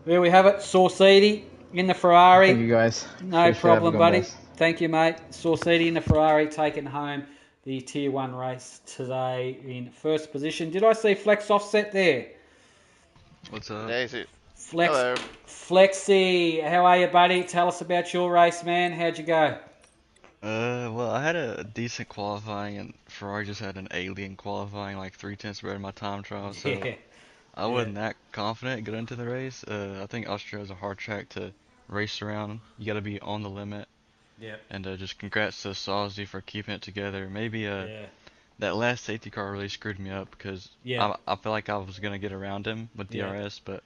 There we have it, Sorsidi in the Ferrari. Thank you guys. No problem, buddy. Thank you, mate. Sorsidi in the Ferrari taking home the Tier 1 race today in first position. Did I see Flex Offset there? What's up? Hello. Flexi, how are you, buddy? Tell us about your race, man. How'd you go? Well, I had a decent qualifying, and Ferrari just had an alien qualifying, like 3/10 better than my time trial, so I wasn't that confident going into the race. I think Austria is a hard track to race around. You got to be on the limit. Yeah. And just congrats to Sawsy for keeping it together. Maybe that last safety car really screwed me up because I feel like I was gonna get around him with DRS, but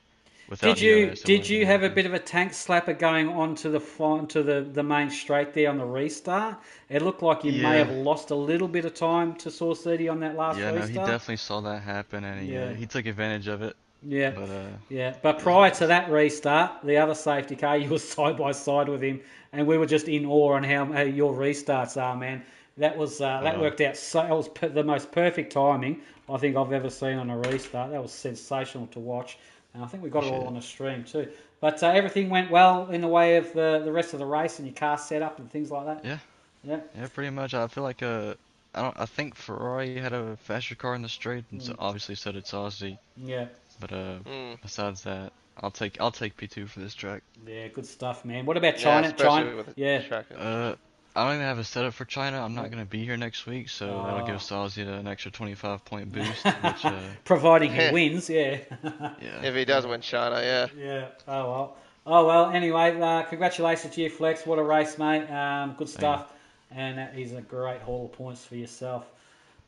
without Did DRS. It wouldn't you have have a happened. bit of a tank slapper going onto the main straight there on the restart? It looked like you may have Yeah, lost a little bit of time to Source 30 on that last yeah, no, he restart. definitely saw that happen, and Yeah. he took advantage of it. Yeah, But yeah. But it is what prior it to is. that restart, the other safety car, you were side by side with him, and we were just in awe on how your restarts are, man. That Uh, worked out so. That was the most perfect timing I think I've ever seen on a restart. That was sensational to watch, and I think we got it all Appreciate on it. the stream too. But everything went well in the way of the rest of the race and your car setup and things like that. Yeah, Yeah. yeah, pretty much. I feel like I think Ferrari had a faster car in the straight, and so Mm. obviously so did Saucy. Yeah. But Mm. besides that, I'll take P2 for this track. Yeah. Good stuff, man. What about Yeah, China? China? especially with the Yeah. track conditions. Uh, I don't even have a setup for China. I'm Yeah. not gonna be here next week, so that'll give Oh. Saucy an extra 25-point boost, which Providing he wins, yeah. yeah, If he does Yeah. win China, yeah. Yeah. Oh well. Oh well. Anyway, congratulations to you, Flex. What a race, mate. Good thank you. stuff, and that is a great haul of points for yourself.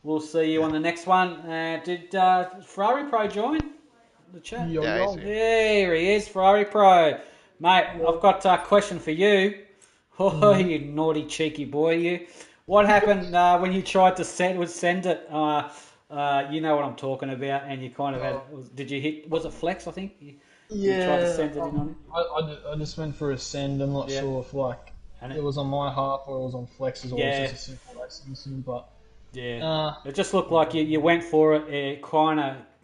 We'll see you Yeah. on the next one. Did Ferrari Pro join the chat? Yo, Yeah, he's yo. here. There he is, Ferrari Pro, mate. I've got a question for you. Oh, you naughty cheeky boy, you. What happened when you tried to send it? You know what I'm talking about, and you kind of had. Did you hit? Was it Flex? I think you tried to Yeah, send it in on him. I just went for a send. I'm not Yeah. sure if And it was on my half or it was on Flex's or it Yeah. was just a simple racing sim. But Yeah, it just looked like you went for it.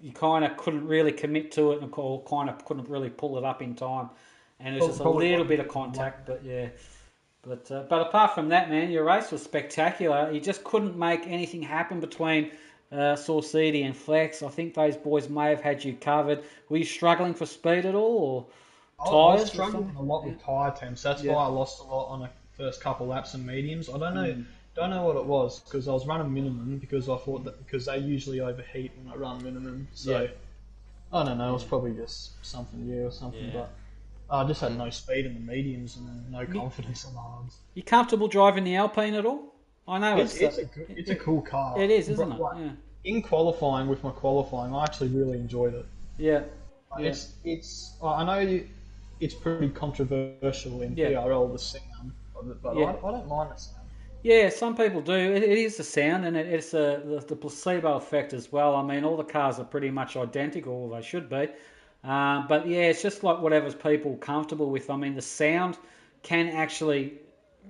You kind of couldn't really commit to it, and kind of couldn't really pull it up in time. And it was just a Probably little wasn't bit of contact, but yeah. But apart from that, man, your race was spectacular. You just couldn't make anything happen between Saucidi and Flex. I think those boys may have had you covered. Were you struggling for speed at all, I or was tyres or struggling something? a lot with tyre temps. That's Yeah. why I lost a lot on the first couple laps of mediums. I Mm. don't know what it was because I was running minimum because I thought that because they usually overheat when I run minimum. So Yeah. I don't know. It was probably just something new or something. Yeah. But I just had no speed in the mediums and then no confidence on the hards. You comfortable driving the Alpine at all? I know It's a cool car. it is, isn't But, it? like, Yeah. in qualifying with my qualifying, I actually really enjoyed it. Yeah. Like, Yeah. I know it's pretty controversial in Yeah. PRL the sound, but Yeah. I don't mind the sound. Yeah, some people do. It is the sound, and it's the placebo effect as well. I mean, all the cars are pretty much identical, or they should be. But yeah, it's just like whatever's people comfortable with. I mean, the sound can actually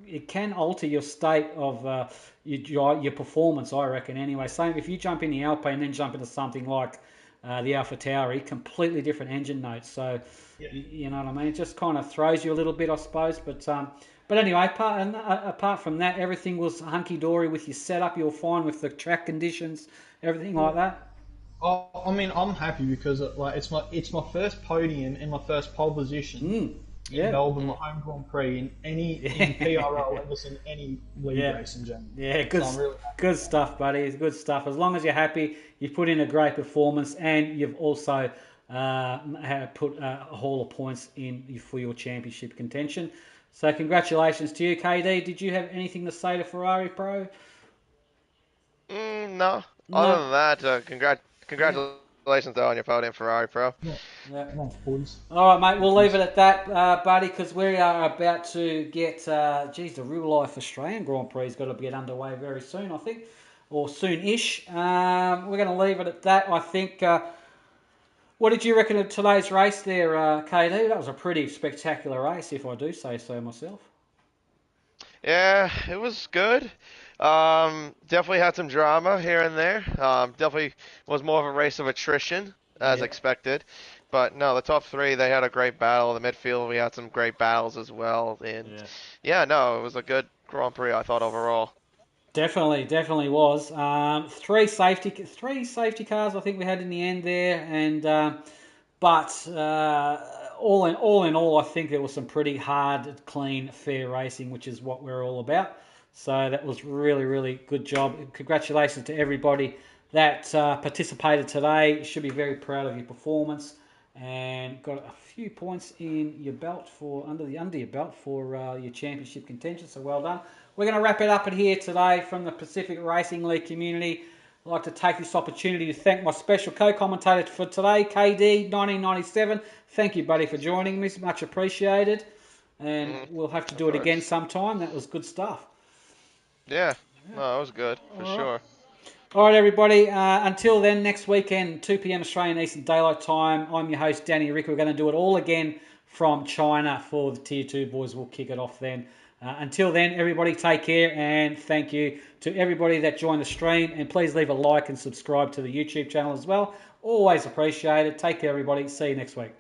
it can alter your state of your performance. I reckon. Anyway, same if you jump in the Alpine and then jump into something like the Alpha Tauri, completely different engine notes. So Yeah. you know what I mean. It just kind of throws you a little bit, I suppose. But anyway, apart from that, everything was hunky dory with your setup. You were fine with the track conditions, everything like that. I mean, I'm happy because it's my first podium and my first pole position in Yeah, Melbourne, my home Grand Prix in PRL ever since any league Yeah. race in general. yeah, good, So I'm really happy. good stuff, buddy. It's good stuff. As long as you're happy, you've put in a great performance, and you've also have put a haul of points in for your championship contention. So congratulations to you, KD. Did you have anything to say to Ferrari Pro? No. Other No. than that, congratulations though on your podium, Ferrari Pro. Yeah. Thanks, boys. All right, mate. We'll leave it at that, buddy, because we are about to get. The real life Australian Grand Prix has got to get underway very soon, I think, or soon-ish. We're going to leave it at that. I think. What did you reckon of today's race there, KD? That was a pretty spectacular race, if I do say so myself. Yeah, it was good. Definitely had some drama here and there. Definitely was more of a race of attrition, as Yeah. expected. But no, the top three, they had a great battle. The midfield, we had some great battles as well. And yeah, no, it was a good Grand Prix, I thought, overall. Definitely was. Three safety cars I think we had in the end there, and but all in all, I think there was some pretty hard, clean, fair racing, which is what we're all about. So that was really good job. Congratulations to everybody that participated today. You should be very proud of your performance, and got a few points in your belt under your belt for your championship contention. So well done. We're going to wrap it up at here today from the Pacific Racing League community. I'd like to take this opportunity to thank my special co-commentator for today, KD1997. Thank you, buddy, for joining me. It's much appreciated. And we'll have to do it again sometime. That was good stuff. Yeah. No, that was good, for sure. All right, everybody. Until then, next weekend, 2 p.m. Australian Eastern Daylight Time. I'm your host, Danny Rick. We're going to do it all again from China for the Tier 2 boys. We'll kick it off then. Until then, everybody take care, and thank you to everybody that joined the stream. And please leave a like and subscribe to the YouTube channel as well. Always appreciate it. Take care, everybody. See you next week.